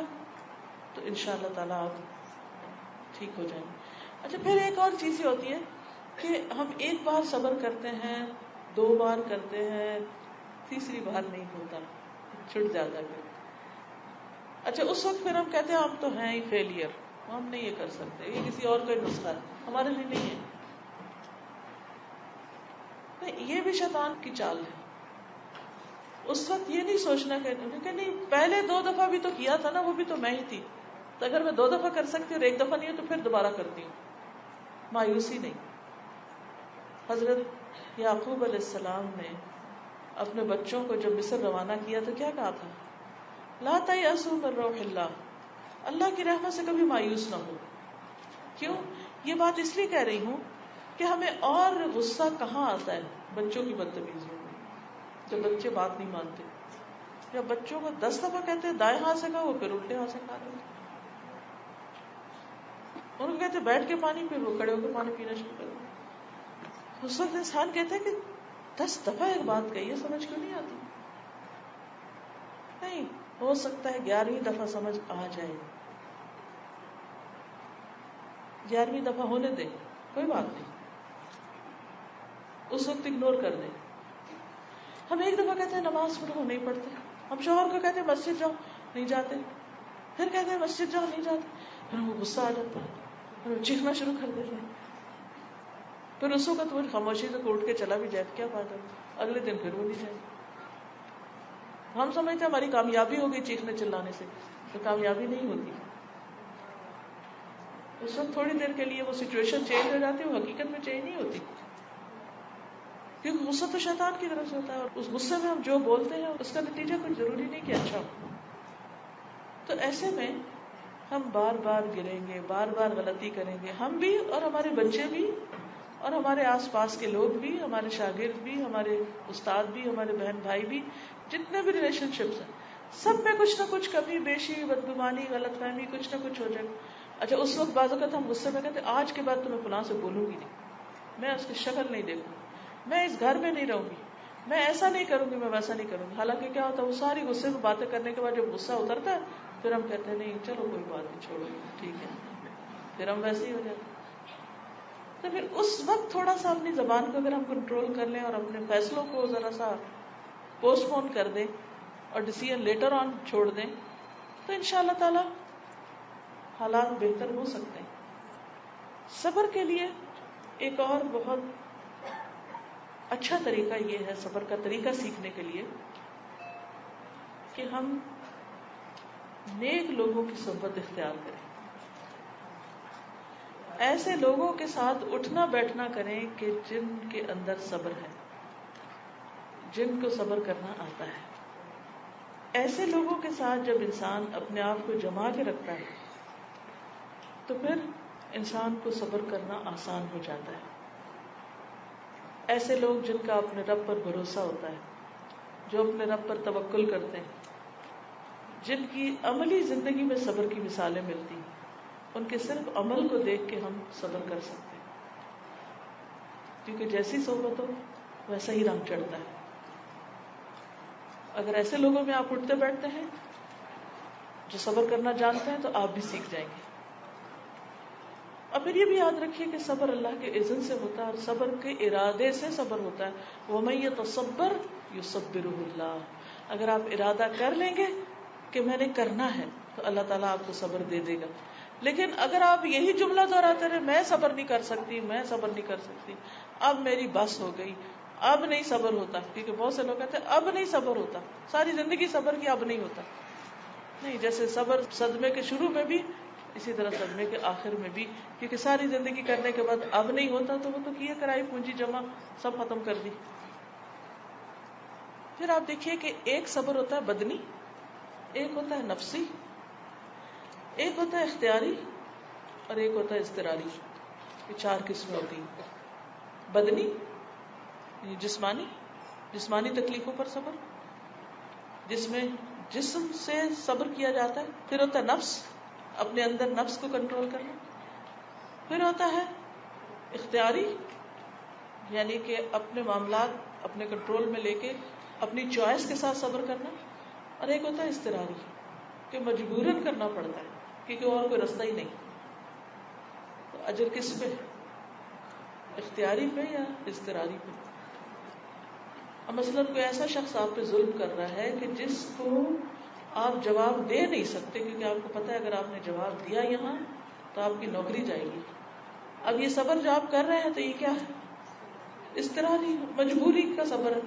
Speaker 2: تو انشاءاللہ تعالیٰ آپ ٹھیک ہو جائیں گے. اچھا, پھر ایک اور چیز یہ ہوتی ہے کہ ہم ایک بار صبر کرتے ہیں, 2 بار کرتے ہیں, تیسری بار نہیں ہوتا, چھٹ جاتا ہے پھر. اچھا, اس وقت پھر ہم کہتے ہیں ہم تو ہیں ہی فیلئر, ہم نہیں یہ کر سکتے, یہ کسی اور کا نسخہ ہے, ہمارے لیے نہیں ہے. یہ بھی شیطان کی چال ہے. اس وقت یہ نہیں سوچنا کہ نہیں, پہلے 2 دفعہ بھی تو کیا تھا نا, وہ بھی تو میں ہی تھی, تو اگر میں 2 دفعہ کر سکتی ہوں اور 1 دفعہ نہیں ہے تو پھر دوبارہ کرتی ہوں. مایوسی نہیں. حضرت یعقوب علیہ السلام نے اپنے بچوں کو جب مصر روانہ کیا تو کیا کہا تھا؟ لا تیأسوا من روح اللہ, اللہ کی رحمت سے کبھی مایوس نہ ہو. کیوں؟ یہ بات اس لیے کہہ رہی ہوں کہ ہمیں اور غصہ کہاں آتا ہے؟ بچوں کی بدتمیزیوں میں, جب بچے بات نہیں مانتے, جب بچوں کو 10 دفعہ کہتے ہیں دائیں ہاتھ سے کھا, وہ پھر الٹے ہاتھ سے کھا رہے ہیں. ان کو کہتے بیٹھ کے پانی پی, وہ کھڑے ہو کے پانی پینا شروع کر دیں. اس وقت انسان کہتا ہے کہ 10 دفعہ ایک بات کہی ہے, سمجھ کیوں نہیں آتی؟ نہیں, ہو سکتا ہے 11ویں دفعہ سمجھ آ جائے. 11ویں دفعہ ہونے دیں, کوئی بات نہیں, اس وقت اگنور کر دیں. ہم ایک دفعہ کہتے ہیں نماز پڑھو, نہیں پڑھتے. ہم شوہر کو کہتے ہیں مسجد جاؤ, نہیں جاتے. پھر کہتے ہیں مسجد جاؤ, نہیں جاتے. پھر ہم کو غصہ آ جاتا ہے, پھر وہ چیخنا شروع کر دیتے ہیں. پھر اس وقت وہ خاموشی سے اٹھ کے چلا بھی جائے تو کیا فائدہ, اگلے دن پھر وہ نہیں جائے. ہم سمجھتے ہیں ہماری کامیابی ہوگی چیخنے چلانے سے, تو کامیابی نہیں ہوتی. اس وقت تھوڑی دیر کے لیے وہ سچویشن چینج ہو جاتی ہے, وہ حقیقت میں چینج نہیں ہوتی, کیونکہ غصہ تو شیطان کی طرف سے ہوتا ہے, اور اس غصے میں ہم جو بولتے ہیں اس کا نتیجہ کچھ ضروری نہیں کہ اچھا ہو. تو ایسے میں ہم بار بار گریں گے, بار بار غلطی کریں گے, ہم بھی اور ہمارے بچے بھی اور ہمارے آس پاس کے لوگ بھی, ہمارے شاگرد بھی, ہمارے استاد بھی, ہمارے بہن بھائی بھی, جتنے بھی ریلیشن شپس ہیں, سب میں کچھ نہ کچھ کمی بیشی, بدگمانی, غلط فہمی, کچھ نہ کچھ ہو جائے. اچھا, اس وقت بعض اوقات ہم غصے میں کہتے ہیں آج کے بعد تو میں فلاں سے بولوں گی نہیں, میں اس کی شکل نہیں دیکھوں, میں اس گھر میں نہیں رہوں گی, میں ایسا نہیں کروں گی, میں ویسا نہیں کروں گی. حالانکہ کیا ہوتا ہے, وہ ساری غصے میں باتیں کرنے کے بعد جب غصہ اترتا ہے پھر ہم کہتے ہیں نہیں چلو کوئی بات نہیں, چھوڑو, ٹھیک ہے, پھر ہم ویسے ہی ہو جاتے. تو پھر اس وقت تھوڑا سا اپنی زبان کو اگر ہم کنٹرول کر لیں اور اپنے فیصلوں کو ذرا سا پوسٹ پون کر دیں اور ڈیسیژن لیٹر آن چھوڑ دیں, تو انشاءاللہ تعالی حالات بہتر ہو سکتے ہیں. صبر کے لیے ایک اور بہت اچھا طریقہ یہ ہے, صبر کا طریقہ سیکھنے کے لیے, کہ ہم نیک لوگوں کی صحبت اختیار کریں. ایسے لوگوں کے ساتھ اٹھنا بیٹھنا کریں کہ جن کے اندر صبر ہے, جن کو صبر کرنا آتا ہے. ایسے لوگوں کے ساتھ جب انسان اپنے آپ کو جما کے رکھتا ہے تو پھر انسان کو صبر کرنا آسان ہو جاتا ہے. ایسے لوگ جن کا اپنے رب پر بھروسہ ہوتا ہے, جو اپنے رب پر توکل کرتے ہیں, جن کی عملی زندگی میں صبر کی مثالیں ملتی ہیں, ان کے صرف عمل کو دیکھ کے ہم صبر کر سکتے ہیں, کیونکہ جیسی صحبت ہو ویسا ہی رنگ چڑھتا ہے. اگر ایسے لوگوں میں آپ اٹھتے بیٹھتے ہیں جو صبر کرنا جانتے ہیں تو آپ بھی سیکھ جائیں گے. اور پھر یہ بھی یاد رکھیے کہ صبر اللہ کے اذن سے ہوتا ہے, اور صبر کے ارادے سے صبر ہوتا ہے. وَمَن يَتَصَبَّرْ يُصَبِّرُهُ اللَّهُ, اگر آپ ارادہ کر لیں گے کہ میں نے کرنا ہے تو اللہ تعالیٰ آپ کو صبر دے دے گا. لیکن اگر آپ یہی جملہ دہراتے رہے, میں صبر نہیں کر سکتی, میں صبر نہیں کر سکتی, اب میری بس ہو گئی, اب نہیں صبر ہوتا, کیونکہ بہت سے لوگ کہتے ہیں اب نہیں صبر ہوتا, ساری زندگی صبر کی, اب نہیں ہوتا. نہیں, جیسے صبر صدمے کے شروع میں بھی, اسی طرح صدمے کے آخر میں بھی, کیونکہ ساری زندگی کرنے کے بعد اب نہیں ہوتا تو وہ تو کیے کرائی پونجی جمع سب ختم کر دی. پھر آپ دیکھیے کہ ایک صبر ہوتا ہے بدنی, ایک ہوتا ہے نفسی, ایک ہوتا ہے اختیاری, اور ایک ہوتا ہے اضطراری. یہ 4 قسمیں ہوتی ہیں. بدنی یعنی جسمانی تکلیفوں پر صبر، جس میں جسم سے صبر کیا جاتا ہے. پھر ہوتا ہے نفس، اپنے اندر نفس کو کنٹرول کرنا. پھر ہوتا ہے اختیاری، یعنی کہ اپنے معاملات اپنے کنٹرول میں لے کے اپنی چوائس کے ساتھ صبر کرنا. اور ایک ہوتا ہے اضطراری، کہ مجبوراً کرنا پڑتا ہے کیونکہ اور کوئی رستہ ہی نہیں. تو اجر کس پہ؟ اختیاری پہ یا اضطراری پہ؟ اب مثلاً کوئی ایسا شخص آپ پہ ظلم کر رہا ہے کہ جس کو آپ جواب دے نہیں سکتے، کیونکہ آپ کو پتا ہے اگر آپ نے جواب دیا یہاں تو آپ کی نوکری جائے گی. اب یہ صبر جو آپ کر رہے ہیں تو یہ کیا ہے؟ اضطراری، مجبوری کا صبر ہے.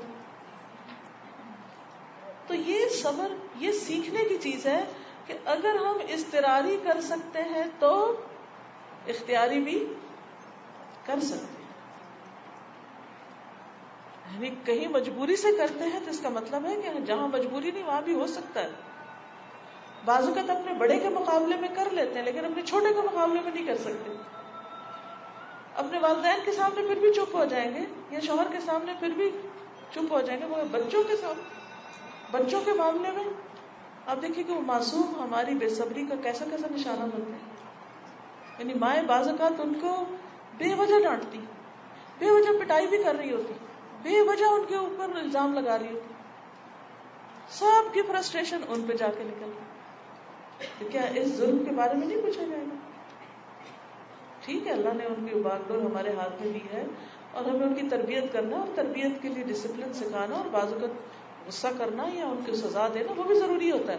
Speaker 2: تو یہ صبر یہ سیکھنے کی چیز ہے کہ اگر ہم اضطراری کر سکتے ہیں تو اختیاری بھی کر سکتے ہیں. یعنی کہیں مجبوری سے کرتے ہیں تو اس کا مطلب ہے کہ جہاں مجبوری نہیں وہاں بھی ہو سکتا ہے. بعض اوقات اپنے بڑے کے مقابلے میں کر لیتے ہیں لیکن اپنے چھوٹے کے مقابلے میں نہیں کر سکتے. اپنے والدین کے سامنے پھر بھی چپ ہو جائیں گے، یا شوہر کے سامنے پھر بھی چپ ہو جائیں گے، وہ بچوں کے سامنے، بچوں کے معاملے میں آپ دیکھیے کہ وہ معصوم ہماری بے صبری کا کیسا کیسا نشانہ بنتے ہیں. یعنی مائیں بعض اوقات ان کو بے وجہ ڈانٹتی، بے وجہ پٹائی بھی کر رہی ہوتی، بے وجہ ان کے اوپر الزام لگا رہی ہوتی، سب کی فرسٹریشن ان پہ جا کے نکلتی. تو کیا اس ظلم کے بارے میں نہیں پوچھا جائے گا؟ ٹھیک ہے، اللہ نے ان کی باغ ڈور ہمارے ہاتھ میں دی ہے اور ہمیں ان کی تربیت کرنا اور تربیت کے لیے ڈسپلن سکھانا اور بعض اوقات غصہ کرنا یا ان کو سزا دینا وہ بھی ضروری ہوتا ہے.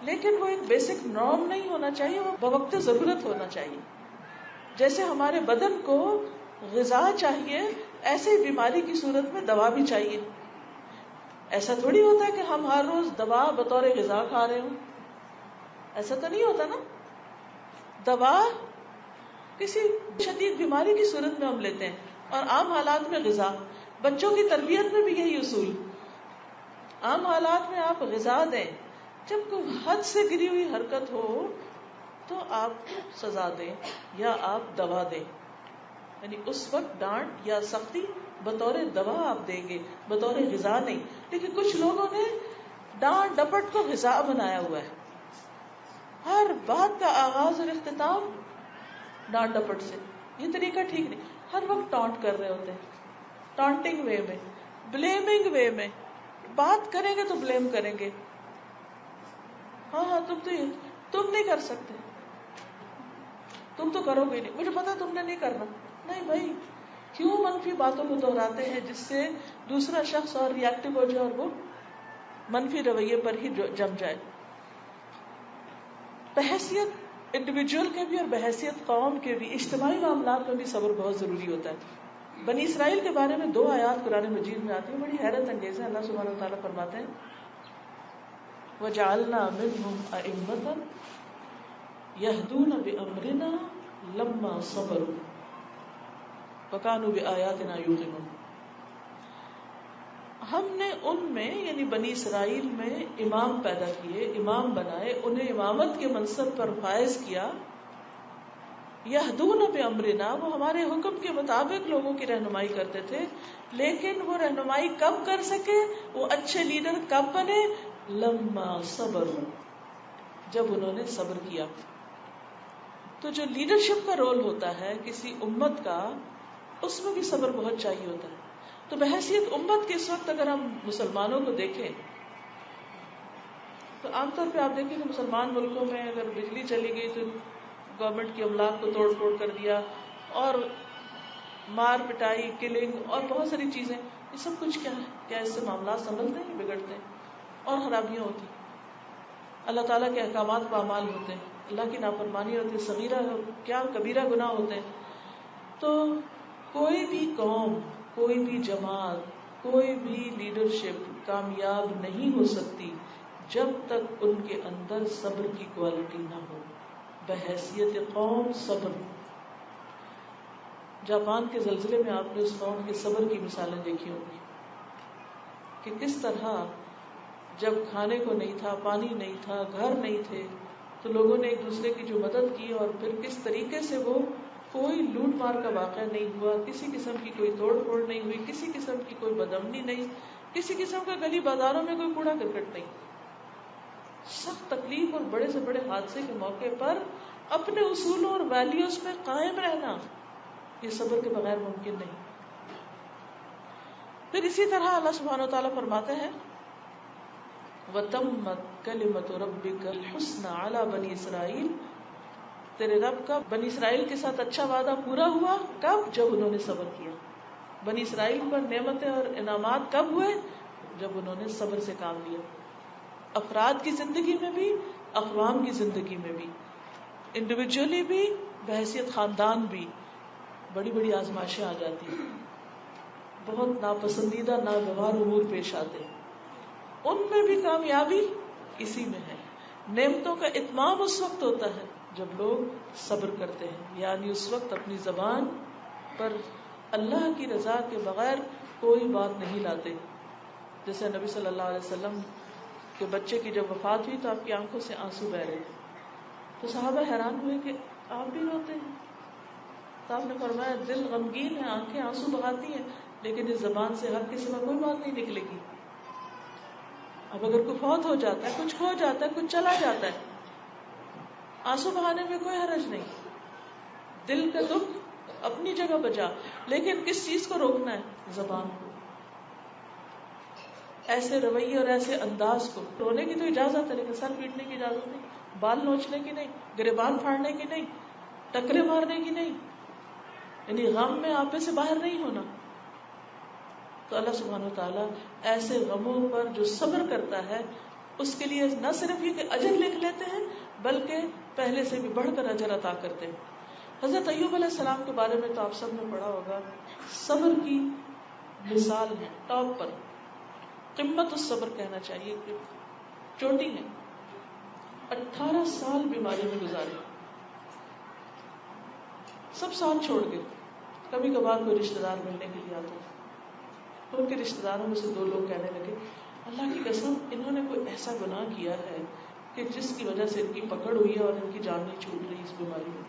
Speaker 2: لیکن وہ ایک بیسک نارم نہیں ہونا چاہیے، وہ بوقت ضرورت ہونا چاہیے. جیسے ہمارے بدن کو غذا چاہیے ایسے ہی بیماری کی صورت میں دوا بھی چاہیے. ایسا تھوڑی ہوتا ہے کہ ہم ہر روز دوا بطور غذا کھا رہے ہوں، ایسا تو نہیں ہوتا نا. دوا کسی شدید بیماری کی صورت میں ہم لیتے ہیں اور عام حالات میں غذا. بچوں کی تربیت میں بھی یہی اصول، عام حالات میں آپ غذا دیں، جب کوئی حد سے گری ہوئی حرکت ہو تو آپ سزا دیں یا آپ دوا دیں. یعنی اس وقت ڈانٹ یا سختی بطور دوا آپ دیں گے، بطور غذا نہیں. لیکن کچھ لوگوں نے ڈانٹ ڈپٹ کو غذا بنایا ہوا ہے. ہر بات کا آغاز اور اختتام ڈانٹ ڈپٹ سے. یہ طریقہ ٹھیک نہیں. ہر وقت ٹانٹ کر رہے ہوتے ہیں، ٹانٹنگ وے میں، بلیمنگ وے میں. بات کریں گے تو بلیم کریں گے، ہاں تم نہیں کر سکتے، تم تو کرو گے نہیں، مجھے پتا تم نے نہیں کرنا. نہیں بھائی، کیوں منفی باتوں کو دہراتے ہیں جس سے دوسرا شخص اور ریئیکٹو ہو جائے اور وہ منفی رویے پر ہی جم جائے. بحیثیت انڈیویجول کے بھی اور بحیثیت قوم کے بھی اجتماعی معاملات میں بھی صبر بہت ضروری ہوتا ہے. بنی اسرائیل کے بارے میں 2 آیات قرآن مجید میں آتی ہیں، بڑی حیرت انگیز ہے. اللہ سبحانہ وتعالیٰ فرماتے ہیں وَجَعَلْنَا مِنْهُمْ أَئِمَّةً يَهْدُونَ بِأَمْرِنَا لَمَّا صَبَرُوا وَكَانُوا بِآيَاتِنَا يُوقِنُونَ. ہم نے ان میں یعنی بنی اسرائیل میں امام پیدا کیے، امام بنائے، انہیں امامت کے منصب پر فائز کیا. یہدون بامرنا، وہ ہمارے حکم کے مطابق لوگوں کی رہنمائی کرتے تھے. لیکن وہ رہنمائی کب کر سکے، وہ اچھے لیڈر کب بنے؟ لما صبروا، جب انہوں نے صبر کیا. تو جو لیڈرشپ کا رول ہوتا ہے کسی امت کا، اس میں بھی صبر بہت چاہیے ہوتا ہے. تو بحیثیت امت کے اس وقت اگر ہم مسلمانوں کو دیکھیں تو عام طور پہ آپ دیکھیں کہ مسلمان ملکوں میں اگر بجلی چلی گئی تو گورنمنٹ کی املاک کو توڑ پھوڑ کر دیا اور مار پٹائی، کلنگ اور بہت ساری چیزیں. یہ سب کچھ کیا ہے؟ کیا اس سے معاملات سنبھلتے ہیں، بگڑتے ہیں اور خرابیاں ہوتی ہیں. اللہ تعالیٰ کے احکامات پامال ہوتے ہیں، اللہ کی نافرمانی ہوتی ہے، صغیرہ کیا کبیرہ گناہ ہوتے ہیں. تو کوئی بھی قوم، کوئی بھی جماعت، کوئی بھی لیڈرشپ کامیاب نہیں ہو سکتی جب تک ان کے اندر صبر کی کوالٹی نہ ہو. بحیثیت قوم صبر. جاپان کے زلزلے میں آپ نے اس قوم کے صبر کی مثالیں دیکھی ہوں گی کہ کس طرح جب کھانے کو نہیں تھا، پانی نہیں تھا، گھر نہیں تھے، تو لوگوں نے ایک دوسرے کی جو مدد کی اور پھر کس طریقے سے وہ کوئی لوٹ مار کا واقعہ نہیں ہوا، کسی قسم کی کوئی توڑ پھوڑ نہیں ہوئی، کسی قسم کی کوئی بدامنی نہیں، کسی قسم کا گلی بازاروں میں کوئی کوڑا کرکٹ نہیں. سخت تکلیف اور بڑے سے بڑے حادثے کے موقع پر اپنے اصولوں اور ویلیوز پہ قائم رہنا، یہ صبر کے بغیر ممکن نہیں. پھر اسی طرح اللہ سبحانہ وتعالیٰ فرماتے ہیں وَتَمَّتْ كَلِمَةُ رَبِّكَ الْحُسْنَى عَلَى بَنِي اسرائیل، تیرے رب کا بنی اسرائیل کے ساتھ اچھا وعدہ پورا ہوا. کب؟ جب انہوں نے صبر کیا. بنی اسرائیل پر نعمتیں اور انعامات کب ہوئے؟ جب انہوں نے صبر سے کام لیا. افراد کی زندگی میں بھی، اقوام کی زندگی میں بھی، انڈیویجولی بھی، بحیثیت خاندان بھی بڑی بڑی آزمائشیں آ جاتی ہیں، بہت ناپسندیدہ ناگوار امور پیش آتے ہیں. ان میں بھی کامیابی اسی میں ہے. نعمتوں کا اتمام اس وقت ہوتا ہے جب لوگ صبر کرتے ہیں، یعنی اس وقت اپنی زبان پر اللہ کی رضا کے بغیر کوئی بات نہیں لاتے. جیسے نبی صلی اللہ علیہ وسلم کے بچے کی جب وفات ہوئی تو آپ کی آنکھوں سے آنسو بہ رہے تھے، تو صحابہ حیران ہوئے کہ آپ بھی روتے ہیں. تو آپ نے فرمایا دل غمگین ہے، آنکھیں آنسو بہاتی ہیں، لیکن اس زبان سے حق کے سوا کوئی بات نہیں نکلے گی. اب اگر کوئی فوت ہو جاتا ہے، کچھ کھو جاتا ہے، کچھ چلا جاتا ہے، آنسو بہانے میں کوئی حرج نہیں، دل کا دکھ اپنی جگہ بجا، لیکن کس چیز کو روکنا ہے؟ زبان کو. ایسے رویے اور ایسے انداز کو. رونے کی تو اجازت ہے لیکن سر پیٹنے کی اجازت نہیں، بال نوچنے کی نہیں، گریبان پھاڑنے کی نہیں، ٹکرے مارنے کی نہیں، یعنی غم میں آپے سے باہر نہیں ہونا. تو اللہ سبحانہ وتعالیٰ ایسے غموں پر جو صبر کرتا ہے اس کے لیے نہ صرف یہ کہ اجر لکھ لیتے ہیں بلکہ پہلے سے بھی بڑھ کر اجر عطا کرتے ہیں. حضرت ایوب علیہ السلام کے بارے میں تو آپ سب نے پڑھا ہوگا، صبر کی مثال ہے، ٹاپ پر، قمت الصبر کہنا چاہیے کہ چوٹی ہے. 18 سال بیماری میں گزارے، سب ساتھ چھوڑ گئے. کبھی کبھار کوئی رشتہ دار ملنے کے لیے آتے، تو ان کے رشتہ داروں میں سے 2 لوگ کہنے لگے اللہ کی قسم انہوں نے کوئی ایسا گناہ کیا ہے کہ جس کی وجہ سے ان کی پکڑ ہوئی ہے اور ان کی جان نہیں چھوٹ رہی اس بیماری میں.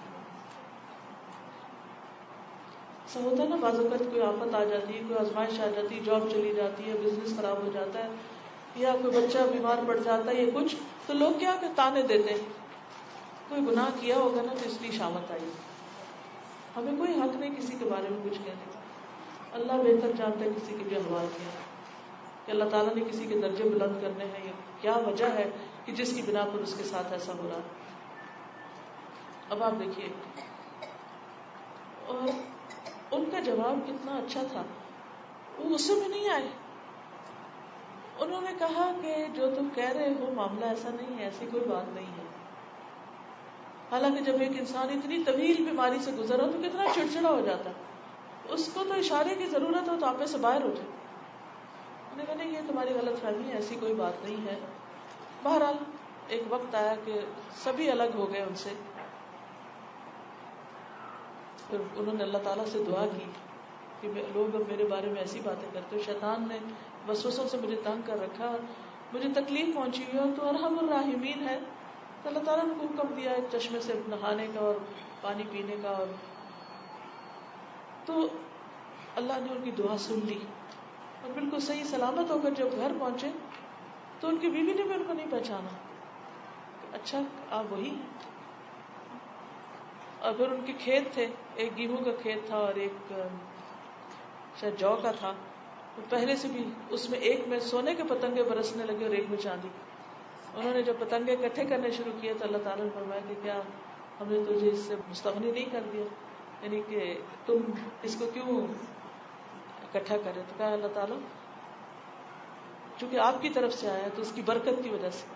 Speaker 2: ایسا ہوتا ہے نا بعض اوقات کوئی آفت آ جاتی ہے، کوئی آزمائش آ جاتی ہے، جاب چلی جاتی ہے، بزنس خراب ہو جاتا ہے، یا کوئی بچہ بیمار پڑ جاتا ہے یا کچھ، تو لوگ کیا تانے دیتے ہیں کوئی گناہ کیا ہوگا نا تو اس لیے شامت آئی. ہمیں کوئی حق نہیں کسی کے بارے میں کچھ کہنے کا. اللہ بہتر جانتا ہے کسی کے بھی احوال کیا ہے، کہ اللہ تعالیٰ نے کسی کے درجے بلند کرنے ہیں یا کیا وجہ ہے کہ جس کی بنا پر اس کے ساتھ ایسا ہو رہا ہے. اب آپ دیکھیے، اور ان کا جواب کتنا اچھا تھا، وہ غصے میں نہیں آئے. انہوں نے کہا کہ جو تم کہہ رہے ہو معاملہ ایسا نہیں ہے، ایسی کوئی بات نہیں ہے. حالانکہ جب ایک انسان اتنی طویل بیماری سے گزرا تو کتنا چڑچڑا ہو جاتا ہے، اس کو تو اشارے کی ضرورت ہو تو آپے سے باہر ہو جائے. انہوں نے کہا نہیں یہ تمہاری غلط فہمی ہے، ایسی کوئی بات نہیں ہے. بہرحال ایک وقت آیا کہ سبھی الگ ہو گئے ان سے. پھر انہوں نے اللہ تعالیٰ سے دعا کی کہ لوگ اب میرے بارے میں ایسی باتیں کرتے ہو، شیطان نے وسوسوں سے مجھے تنگ کر رکھا، مجھے تکلیف پہنچی ہوئی اور تو ارحم الراحمین ہے. تو اللہ تعالیٰ نے حکم دیا ایک چشمے سے نہانے کا اور پانی پینے کا، اور تو اللہ نے ان کی دعا سن لی اور بالکل صحیح سلامت ہو کر جب گھر پہنچے تو ان کی بیوی نے بھی ان کو نہیں پہچانا. اچھا آپ وہی ہیں. اور پھر ان کے کھیت تھے، ایک گیہوں کا کھیت تھا اور ایک شاید جو کا تھا. پہلے سے بھی اس میں ایک میں سونے کے پتنگے برسنے لگے اور ایک میں چاندی. انہوں نے جب پتنگے اکٹھے کرنے شروع کیے تو اللہ تعالیٰ نے فرمایا کہ کیا ہم نے تجھے اس سے مستغنی نہیں کر دیا، یعنی کہ تم اس کو کیوں اکٹھا کرے. تو کہا اللہ تعالیٰ چونکہ آپ کی طرف سے آیا تو اس کی برکت کی وجہ سے،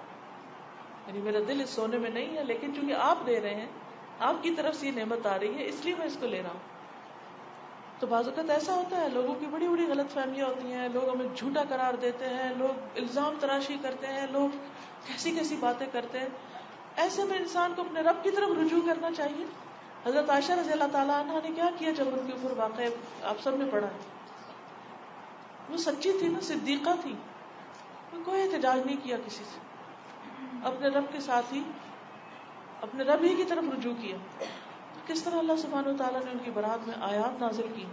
Speaker 2: یعنی میرا دل اس سونے میں نہیں ہے لیکن چونکہ آپ دے رہے ہیں، آپ کی طرف سے یہ نعمت آ رہی ہے اس لیے میں اس کو لے رہا ہوں. تو بعض اوقات ایسا ہوتا ہے لوگوں کی بڑی بڑی غلط فہمیاں ہوتی ہیں، لوگ ہمیں جھوٹا قرار دیتے ہیں، لوگ الزام تراشی کرتے ہیں، لوگ کیسی کیسی باتیں کرتے ہیں. ایسے میں انسان کو اپنے رب کی طرف رجوع کرنا چاہیے. حضرت عائشہ رضی اللہ تعالیٰ عنہ نے کیا کیا جب ان کے اوپر واقع آپ سب نے پڑھا ہے. وہ سچی تھی نا، صدیقہ تھی، کوئی احتجاج نہیں کیا کسی سے، اپنے رب کے ساتھ ہی اپنے رب ہی کی طرف رجوع کیا. کس طرح اللہ سبحانہ وتعالیٰ نے ان کی برات میں آیات نازل کی.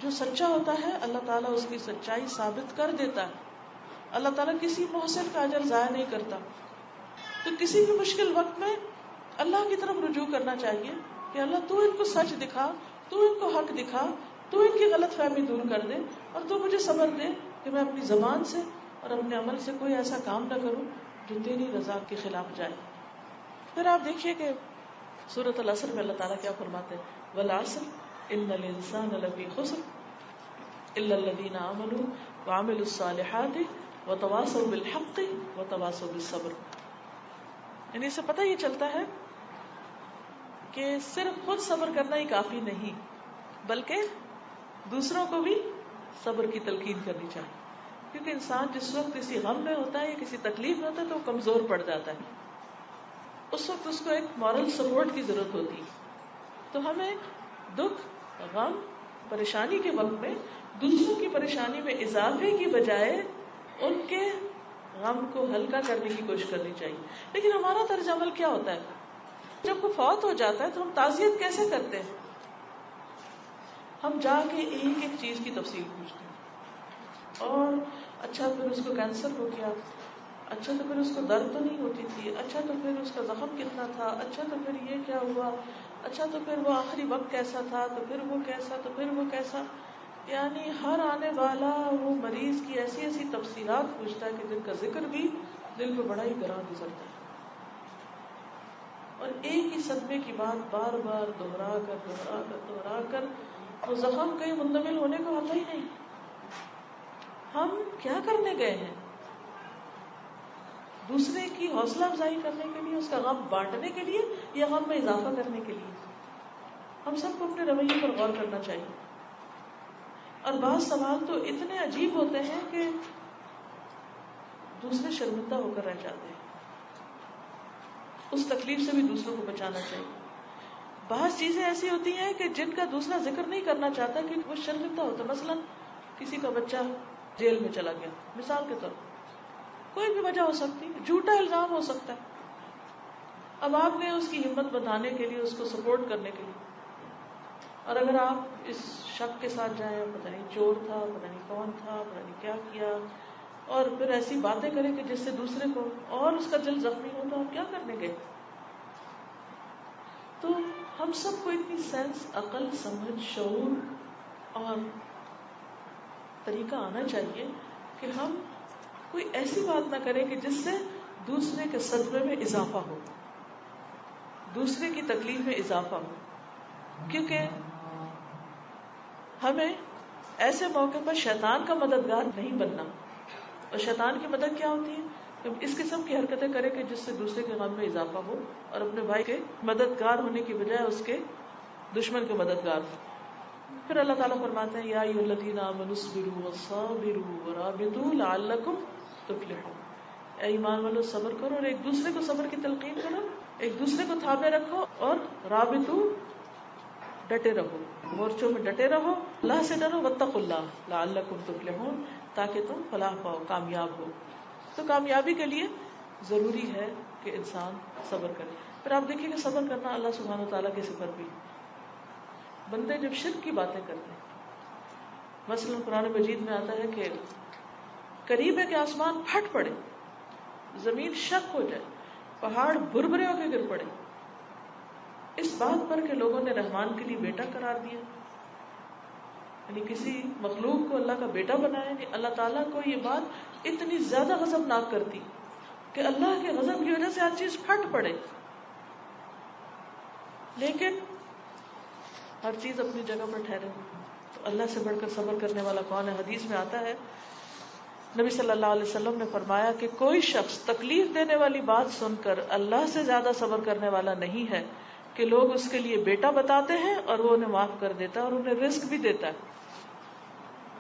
Speaker 2: جو سچا ہوتا ہے اللہ تعالیٰ اس کی سچائی ثابت کر دیتا ہے. اللہ تعالیٰ کسی محسن کا اجر ضائع نہیں کرتا. تو کسی بھی مشکل وقت میں اللہ کی طرف رجوع کرنا چاہیے کہ اللہ تو ان کو سچ دکھا, تو ان کو حق دکھا, تو ان کی غلط فہمی دور کر دے, اور تو مجھے صبر دے کہ میں اپنی زبان سے اور اپنے عمل سے کوئی ایسا کام نہ کروں جو تیری رضا کے خلاف جائے. پھر آپ دیکھیے کہ سورۃ العصر میں اللہ تعالیٰ کیا فرماتے ہیں, والعصر ان الانسان لفی خسر الا الذین آمنوا وعملوا الصالحات وتواصوا بالحق وتواصوا بالصبر. یعنی اس سے پتہ یہ چلتا ہے کہ صرف خود صبر کرنا ہی کافی نہیں, بلکہ دوسروں کو بھی صبر کی تلقین کرنی چاہیے. کیونکہ انسان جس وقت کسی غم میں ہوتا ہے یا کسی تکلیف میں ہوتا ہے تو وہ کمزور پڑ جاتا ہے, اس وقت اس کو ایک مورل سپورٹ کی ضرورت ہوتی ہے. تو ہمیں دکھ, غم, پریشانی کے وقت میں دوسروں کی پریشانی میں اضافے کی بجائے ان کے غم کو ہلکا کرنے کی کوشش کرنی چاہیے. لیکن ہمارا طرز عمل کیا ہوتا ہے, جب کوئی فوت ہو جاتا ہے تو ہم تعزیت کیسے کرتے ہیں؟ ہم جا کے ایک ایک چیز کی تفصیل پوچھتے ہیں, اور اچھا پھر اس کو کینسر ہو گیا, اچھا تو پھر اس کو درد تو نہیں ہوتی تھی, اچھا تو پھر اس کا زخم کتنا تھا, اچھا تو پھر یہ کیا ہوا, اچھا تو پھر وہ آخری وقت کیسا تھا, تو پھر وہ کیسا, تو پھر وہ کیسا. یعنی ہر آنے والا وہ مریض کی ایسی ایسی تفصیلات پوچھتا ہے کہ جن کا ذکر بھی دل کو بڑا ہی گراں گزرتا ہے. اور ایک ہی صدمے کی بات بار بار دہرا کر وہ زخم کہیں مندمل ہونے کو آتا ہی نہیں. ہم کیا کرنے گئے ہیں؟ دوسرے کی حوصلہ افزائی کرنے کے لیے, اس کا غم بانٹنے کے لیے, یا غم میں اضافہ کرنے کے لیے؟ ہم سب کو اپنے رویے پر غور کرنا چاہیے. اور بعض سوال تو اتنے عجیب ہوتے ہیں کہ دوسرے شرمندہ ہو کر رہ جاتے ہیں. اس تکلیف سے بھی دوسروں کو بچانا چاہیے. بعض چیزیں ایسی ہوتی ہیں کہ جن کا دوسرا ذکر نہیں کرنا چاہتا کیونکہ وہ شرمندہ ہوتا ہے. مثلا کسی کا بچہ جیل میں چلا گیا, مثال کے طور پر, کوئی بھی وجہ ہو سکتی, جھوٹا الزام ہو سکتا ہے. اب آپ گئے اس کی ہمت بندھانے کے لیے, اس کو سپورٹ کرنے کے لیے, اور اگر آپ اس شک کے ساتھ جائیں پتہ نہیں چور تھا, پتہ نہیں کون تھا, پتہ نہیں کیا کیا, اور پھر ایسی باتیں کریں کہ جس سے دوسرے کو اور اس کا دل زخمی ہو, تو آپ کیا کرنے گئے؟ تو ہم سب کو اتنی سینس, عقل, سمجھ, شعور اور طریقہ آنا چاہیے کہ ہم کوئی ایسی بات نہ کریں کہ جس سے دوسرے کے صدمے میں اضافہ ہو, دوسرے کی تکلیف میں اضافہ ہو. کیونکہ ہمیں ایسے موقع پر شیطان کا مددگار نہیں بننا. اور شیطان کی مدد کیا ہوتی ہے؟ کہ اس قسم کی حرکتیں کرے کہ جس سے دوسرے کے غم میں اضافہ ہو, اور اپنے بھائی کے مددگار ہونے کی بجائے اس کے دشمن کے مددگار ہو. پھر اللہ تعالیٰ فرماتے ہیں, یا ایھا الذین آمنوا اصبروا وصابروا ورابطوا لعلکم تفلحون. اے ایمان والو, صبر کرو اور ایک دوسرے کو صبر کی تلقین کرو, ایک دوسرے کو تھامے رکھو, اور رابطوا, ڈٹے رہو, مورچوں میں ڈٹے رہو, اللہ سے ڈرو, واتقوا اللہ لعلکم تفلحون, تاکہ تم فلاح پاؤ, کامیاب ہو. تو کامیابی کے لیے ضروری ہے کہ انسان صبر کرے. پھر آپ دیکھیں کہ صبر کرنا اللہ سبحانہ وتعالیٰ کے صفت بھی. بندے جب شرک کی باتیں کرتے ہیں, مثلا قرآن مجید میں آتا ہے کہ قریب ہے کہ آسمان پھٹ پڑے, زمین شک ہو جائے, پہاڑ بھربھرے ہو کے گر پڑے, اس بات پر کہ لوگوں نے رحمان کے لیے بیٹا قرار دیا, یعنی کسی مخلوق کو اللہ کا بیٹا بنایا. یعنی اللہ تعالیٰ کو یہ بات اتنی زیادہ غضبناک کرتی کہ اللہ کے غضب کی وجہ سے ہر چیز پھٹ پڑے. لیکن ہر چیز اپنی جگہ پر ٹھہرے. تو اللہ سے بڑھ کر صبر کرنے والا کون ہے؟ حدیث میں آتا ہے, نبی صلی اللہ علیہ وسلم نے فرمایا کہ کوئی شخص تکلیف دینے والی بات سن کر اللہ سے زیادہ صبر کرنے والا نہیں ہے کہ لوگ اس کے لیے بیٹا بتاتے ہیں اور وہ انہیں معاف کر دیتا ہے اور انہیں رزق بھی دیتا ہے.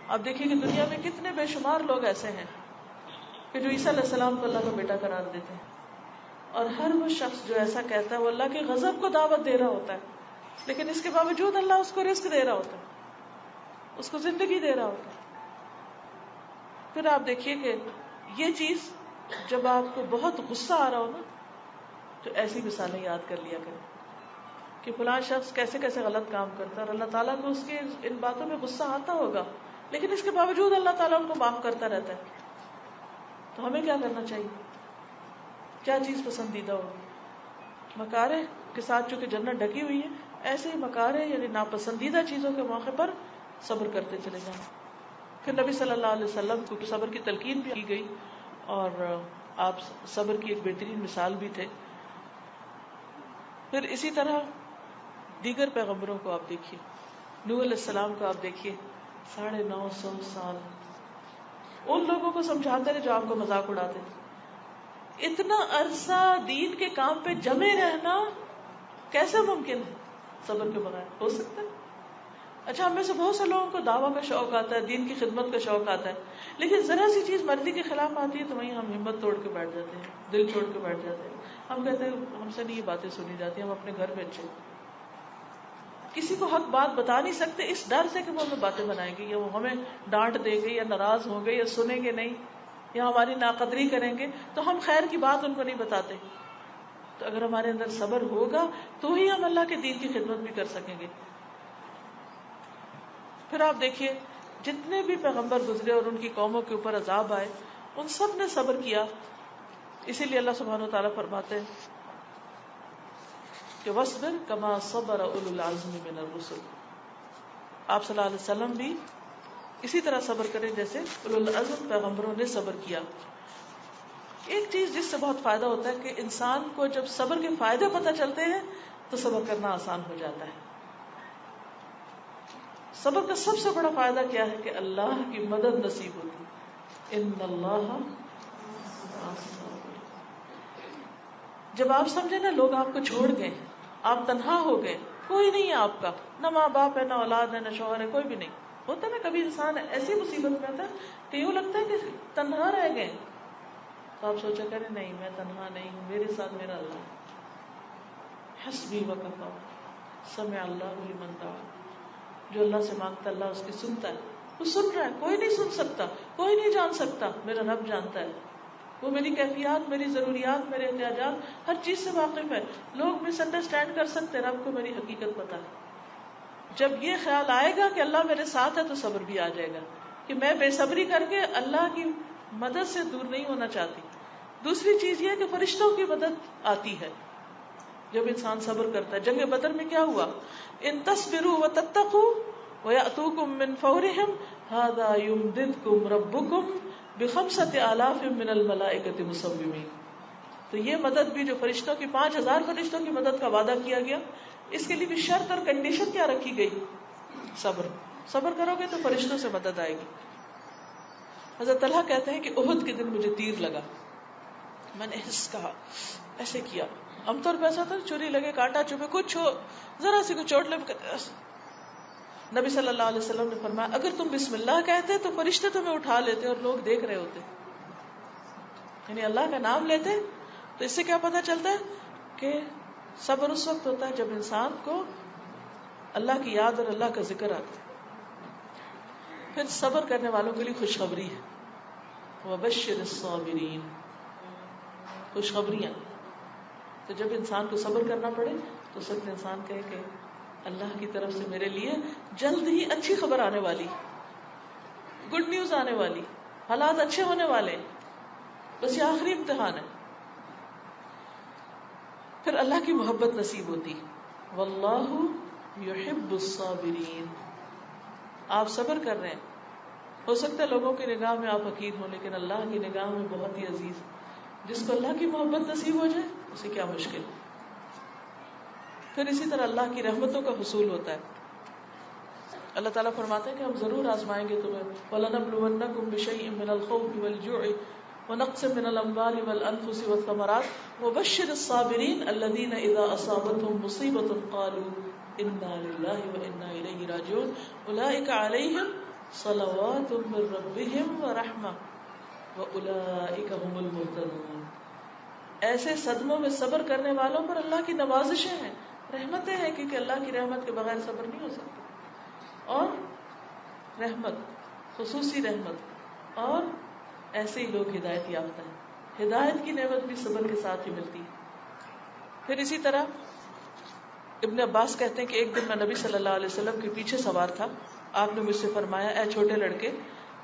Speaker 2: اب دیکھیے کہ دنیا میں کتنے بے شمار لوگ ایسے ہیں کہ جو عیسیٰ علیہ السلام کو اللہ کا بیٹا قرار دیتے ہیں, اور ہر وہ شخص جو ایسا کہتا ہے وہ اللہ کے غضب کو دعوت دے رہا ہوتا ہے, لیکن اس کے باوجود اللہ اس کو رزق دے رہا ہوتا ہے, اس کو زندگی دے رہا ہوتا ہے. پھر آپ دیکھیے کہ یہ چیز جب آپ کو بہت غصہ آ رہا ہو نا, تو ایسی مثالیں یاد کر لیا کریں کہ فلاں شخص کیسے کیسے غلط کام کرتا ہے اور اللہ تعالیٰ کو اس کے ان باتوں میں غصہ آتا ہوگا، لیکن اس کے باوجود اللہ تعالیٰ ان کو معاف کرتا رہتا ہے. تو ہمیں کیا کرنا چاہیے؟ کیا چیز پسندیدہ ہوگی؟ مکارہ کے ساتھ چونکہ جنت ڈھکی ہوئی ہے، ایسے ہی مکارہ یعنی ناپسندیدہ چیزوں کے موقع پر صبر کرتے چلے جائیں. پھر نبی صلی اللہ علیہ وسلم کو صبر کی تلقین بھی کی گئی اور آپ صبر کی ایک بہترین مثال بھی تھے. پھر اسی طرح دیگر پیغمبروں کو آپ دیکھیے. نوح علیہ السلام کو آپ دیکھیے، 950 سال ان لوگوں کو سمجھاتے رہے جو آپ کو مذاق اڑاتے تھے. اتنا عرصہ دین کے کام پہ جمے رہنا کیسے ممکن ہے صبر کے بغیر؟ ہو سکتا ہے؟ اچھا، ہم میں سے بہت سے لوگوں کو دعویٰ کا شوق آتا ہے، دین کی خدمت کا شوق آتا ہے، لیکن ذرا سی چیز مرضی کے خلاف آتی ہے تو وہیں ہم ہمت توڑ کے بیٹھ جاتے ہیں، دل چھوڑ کے بیٹھ جاتے ہیں. ہم کہتے ہیں ہم سے نہیں یہ باتیں سنی جاتی، ہم اپنے گھر میں اچھے. کسی کو حق بات بتا نہیں سکتے اس ڈر سے کہ وہ ہمیں باتیں بنائیں گے یا وہ ہمیں ڈانٹ دیں گے یا ناراض ہوں گے یا سنیں گے نہیں یا ہماری ناقدری کریں گے، تو ہم خیر کی بات ان کو نہیں بتاتے. تو اگر ہمارے اندر صبر ہوگا تو ہی ہم اللہ کے دین کی خدمت بھی کر سکیں گے. پھر آپ دیکھیے جتنے بھی پیغمبر گزرے اور ان کی قوموں کے اوپر عذاب آئے، ان سب نے صبر کیا. اسی لیے اللہ سبحانہ وتعالیٰ فرماتے ہیں کہ وَاصْبِرْ كَمَا صَبَرَ أُولُو الْعَزْمِ مِنَ الرُّسُلِ. آپ صلی اللہ علیہ وسلم بھی اسی طرح صبر کریں جیسے اولو العزم پیغمبروں نے صبر کیا. ایک چیز جس سے بہت فائدہ ہوتا ہے کہ انسان کو جب صبر کے فائدے پتہ چلتے ہیں تو صبر کرنا آسان ہو جاتا ہے. صبر کا سب سے بڑا فائدہ کیا ہے کہ اللہ کی مدد نصیب ہوتی. ان اللہ جب آپ سمجھے نا لوگ آپ کو چھوڑ گئے، آپ تنہا ہو گئے، کوئی نہیں ہے آپ کا، نہ ماں باپ ہے، نہ اولاد ہے، نہ شوہر ہے، کوئی بھی نہیں. ہوتا نا کبھی انسان ایسی مصیبت میں آتا ہے کہ یوں لگتا ہے کہ تنہا رہ گئے، تو آپ سوچا کریں نہیں میں تنہا نہیں ہوں، میرے ساتھ میرا اللہ. حسبی وکفا سمع اللہ لمن دعا. جو اللہ سے مانگتا اللہ اس کی سنتا ہے. وہ سن رہا ہے، کوئی نہیں سن سکتا، کوئی نہیں جان سکتا، میرا رب جانتا ہے. وہ میری کیفیات، میری ضروریات، میرے احتیاجات ہر چیز سے واقف ہے. لوگ مس انڈرسٹینڈ کر سکتے، رب کو میری حقیقت پتا ہے. جب یہ خیال آئے گا کہ اللہ میرے ساتھ ہے تو صبر بھی آ جائے گا کہ میں بے صبری کر کے اللہ کی مدد سے دور نہیں ہونا چاہتی. دوسری چیز یہ کہ فرشتوں کی مدد آتی ہے جب انسان صبر کرتا ہے. جنگ بدر میں کیا ہوا؟ ان تصبروا وتتقوا ويأتوكم من فورهم هذا يمددكم ربكم ب5,000 من الملائكة مسومين. تو یہ مدد بھی جو فرشتوں کی 5,000 فرشتوں کی مدد کا وعدہ کیا گیا، اس کے لیے بھی شرط اور کنڈیشن کیا رکھی گئی؟ صبر. صبر کرو گے تو فرشتوں سے مدد آئے گی. حضرت طلحہ کہتے ہیں کہ احد کے دن مجھے تیر لگا، میں نے حس کہا، ایسے کیا. عام طور پہ ایسا تھا چوری لگے، کانٹا چبھے، کچھ ہو، ذرا سی کو چوٹ لگے. نبی صلی اللہ علیہ وسلم نے فرمایا اگر تم بسم اللہ کہتے تو فرشتے تمہیں اٹھا لیتے اور لوگ دیکھ رہے ہوتے. یعنی اللہ کا نام لیتے. تو اس سے کیا پتا چلتا ہے کہ صبر اس وقت ہوتا ہے جب انسان کو اللہ کی یاد اور اللہ کا ذکر آتا ہے. پھر صبر کرنے والوں کے لیے خوشخبری ہے، وبشر الصابرین، خوشخبریاں. تو جب انسان کو صبر کرنا پڑے تو سب انسان کہے کہ اللہ کی طرف سے میرے لیے جلد ہی اچھی خبر آنے والی، گڈ نیوز آنے والی، حالات اچھے ہونے والے، بس یہ آخری امتحان ہے. پھر اللہ کی محبت نصیب ہوتی. واللہ یحب الصابرین. آپ صبر کر رہے ہیں، ہو سکتا ہے لوگوں کی نگاہ میں آپ حقیر ہوں لیکن اللہ کی نگاہ میں بہت ہی عزیز. جس کو اللہ کی محبت نصیب ہو جائے اسے کیا مشکل. پھر اسی طرح اللہ کی رحمتوں کا حصول ہوتا ہے. اللہ تعالیٰ فرماتے ہیں کہ ہم ضرور آزمائیں گے تمہیں. وَلَنَبْلُوَنَّكُمْ بِشَيْءٍ مِّنَ الْخَوْفِ وَالْجُوعِ وَنَقْصٍ مِّنَ الْأَمْوَالِ وَالْأَنفُسِ وَالثَّمَرَاتِ وَبَشِّرِ الصَّابِرِينَ الَّذِينَ إِذَا أَصَابَتْهُم مُّصِيبَةٌ قَالُوا إِنَّا لِلَّهِ وَإِنَّا إِلَيْهِ رَاجِعُونَ أُولَٰئِكَ عَلَيْهِمْ صَلَوَاتٌ مِّن رَّبِّهِمْ وَرَحْمَةٌ وَأُولَٰئِكَ هُمُ الْمُهْتَدُونَ. ایسے صدموں میں صبر کرنے والوں پر اللہ کی نوازشیں ہیں، رحمتیں ہیں، کیونکہ اللہ کی رحمت کے بغیر صبر نہیں ہو سکتا. اور رحمت، خصوصی رحمت، اور ایسے ہی لوگ ہدایت یافتہ ہیں. ہدایت کی نعمت بھی صبر کے ساتھ ہی ملتی ہے. پھر اسی طرح ابن عباس کہتے ہیں کہ ایک دن میں نبی صلی اللہ علیہ وسلم کے پیچھے سوار تھا. آپ نے مجھ سے فرمایا اے چھوٹے لڑکے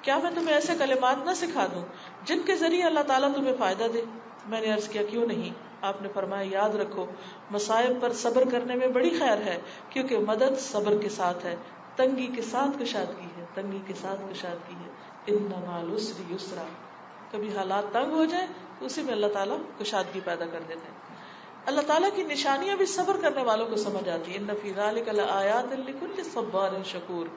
Speaker 2: کیا میں تمہیں ایسے کلمات نہ سکھا دوں جن کے ذریعے اللہ تعالیٰ تمہیں فائدہ دے؟ میں نے عرض کیا کیوں نہیں؟ آپ نے فرمایا یاد رکھو مصائب پر صبر کرنے میں بڑی خیر ہے کیونکہ مدد صبر کے ساتھ ہے, تنگی کے ساتھ کشادگی ہے, تنگی کے ساتھ کشادگی ہے. ان مع العسر یسرا, کبھی حالات تنگ ہو جائیں تو اسی میں اللہ تعالیٰ کشادگی پیدا کر دیتے ہیں. اللہ تعالیٰ کی نشانیاں بھی صبر کرنے والوں کو سمجھ آتی ہیں. ان فی ذلک لآیات لکل صبار شکور.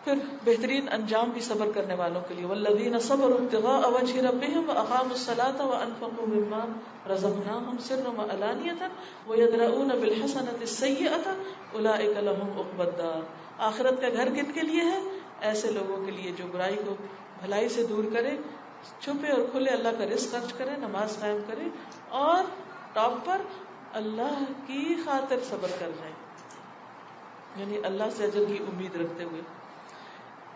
Speaker 2: پھر بہترین انجام بھی صبر کرنے والوں کے لیے. والذین صبروا ابتغاء وجہ ربهم واقاموا الصلاة وانفقوا مما رزقناهم سرا وعلانیة ويدرؤون بالحسنة السیئة اولئک لهم عقبی الدار. آخرت کا گھر کن کے لیے ہے؟ ایسے لوگوں کے لیے جو برائی کو بھلائی سے دور کرے, چھپے اور کھلے اللہ کا رزق خرچ کرے, نماز قائم کرے اور ٹاپ پر اللہ کی خاطر صبر کر جائے, یعنی اللہ سے اجر کی امید رکھتے ہوئے.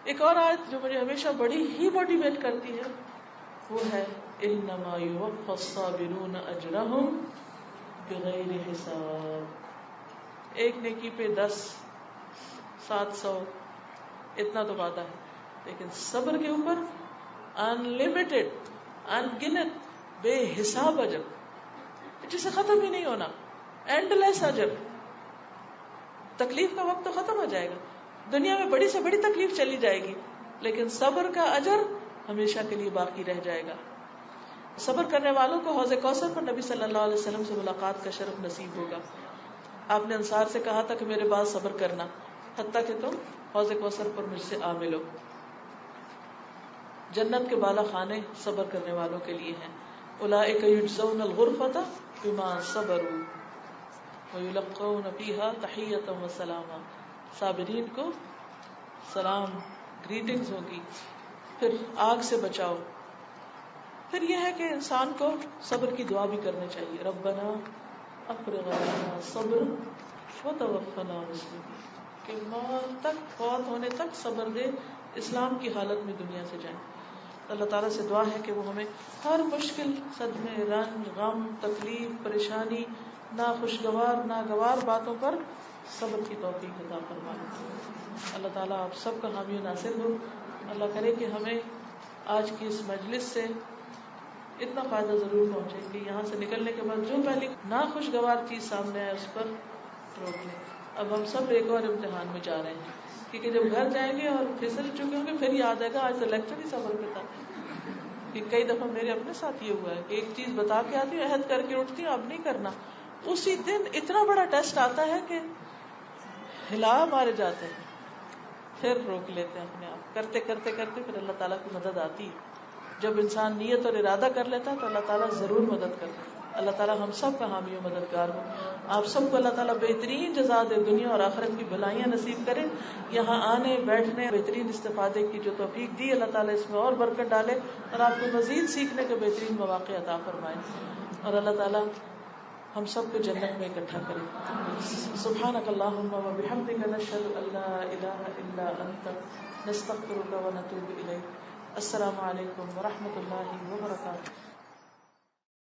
Speaker 2: ایک اور آیت جو مجھے ہمیشہ بڑی ہی موٹیویٹ کرتی ہے وہ ہے انما یوفی الصابرون اجرهم بغیر حساب. ایک نیکی پہ 10 700 اتنا تو وعدہ ہے, لیکن صبر کے اوپر انلمیٹڈ انگنت بے حساب اجر جسے ختم ہی نہیں ہونا, اینڈ لیس اجر. تکلیف کا وقت تو ختم ہو جائے گا, دنیا میں بڑی سے بڑی تکلیف چلی جائے گی, لیکن صبر کا اجر ہمیشہ کے لیے باقی رہ جائے گا. صبر کرنے والوں کو حوض کوثر پر نبی صلی اللہ علیہ وسلم سے ملاقات کا شرف نصیب ہوگا. آپ نے انصار سے کہا تھا کہ میرے بعد صبر کرنا حتیٰ کہ تم حوض کوثر پر مجھ سے آ ملو. جنت کے بالا خانے صبر کرنے والوں کے لیے ہیں. اولئک یجزون الغرفۃ بما صبروا ویلقون فیہا تحیۃ وسلاما. صابرین کو سلام گریٹنگز ہوگی. پھر آگ سے بچاؤ. پھر یہ ہے کہ انسان کو صبر کی دعا بھی کرنی چاہیے. ربنا افرغ علینا صبر وتوفنا مسلمین, کہ موت تک, فوت ہونے تک صبر دے, اسلام کی حالت میں دنیا سے جائیں. اللہ تعالیٰ سے دعا ہے کہ وہ ہمیں ہر مشکل, صدمے, رنج, غم, تکلیف, پریشانی, ناخوشگوار ناگوار باتوں پر صبر کی توفیق عطا فرمائے. اللہ تعالیٰ آپ سب کا حامی و ناصر ہو. اللہ کرے کہ ہمیں آج کی اس مجلس سے اتنا فائدہ ضرور پہنچے کہ یہاں سے نکلنے کے بعد جو پہلی ناخوشگوار چیز سامنے آئے اس پر روک لیں. اب ہم سب ایک اور امتحان میں جا رہے ہیں, کیونکہ جب گھر جائیں گے اور پھسل چکے ہوں گے پھر یاد آئے گا آج تو لیکچر ہی صبر پہ تھا. کہ کئی دفعہ میرے اپنے ساتھ یہ ہوا ہے کہ ایک چیز بتا کے آتی ہوں, عہد کر کے اٹھتی ہوں اب نہیں کرنا, اسی دن اتنا بڑا ٹیسٹ آتا ہے کہ ہلا مارے جاتے ہیں, پھر روک لیتے ہیں اپنے آپ. کرتے کرتے کرتے پھر اللہ تعالیٰ کی مدد آتی ہے. جب انسان نیت اور ارادہ کر لیتا ہے تو اللہ تعالیٰ ضرور مدد کرتا ہے. اللہ تعالیٰ ہم سب کا حامی و مددگار ہو. آپ سب کو اللہ تعالیٰ بہترین جزا دے, دنیا اور آخرت کی بھلائیاں نصیب کرے. یہاں آنے بیٹھنے بہترین استفادے کی جو توفیق دی اللہ تعالیٰ اس میں اور برکت ڈالے اور آپ کو مزید سیکھنے کے بہترین مواقع عطا فرمائے. اور اللہ تعالیٰ ہم سب کو جنت میں اکٹھا کرے. سبحانک اللہم و بحمدک نشہد ان لا الہ الا انت نستغفرک و نتوب الیک. السلام علیکم ورحمۃ اللہ وبرکاتہ.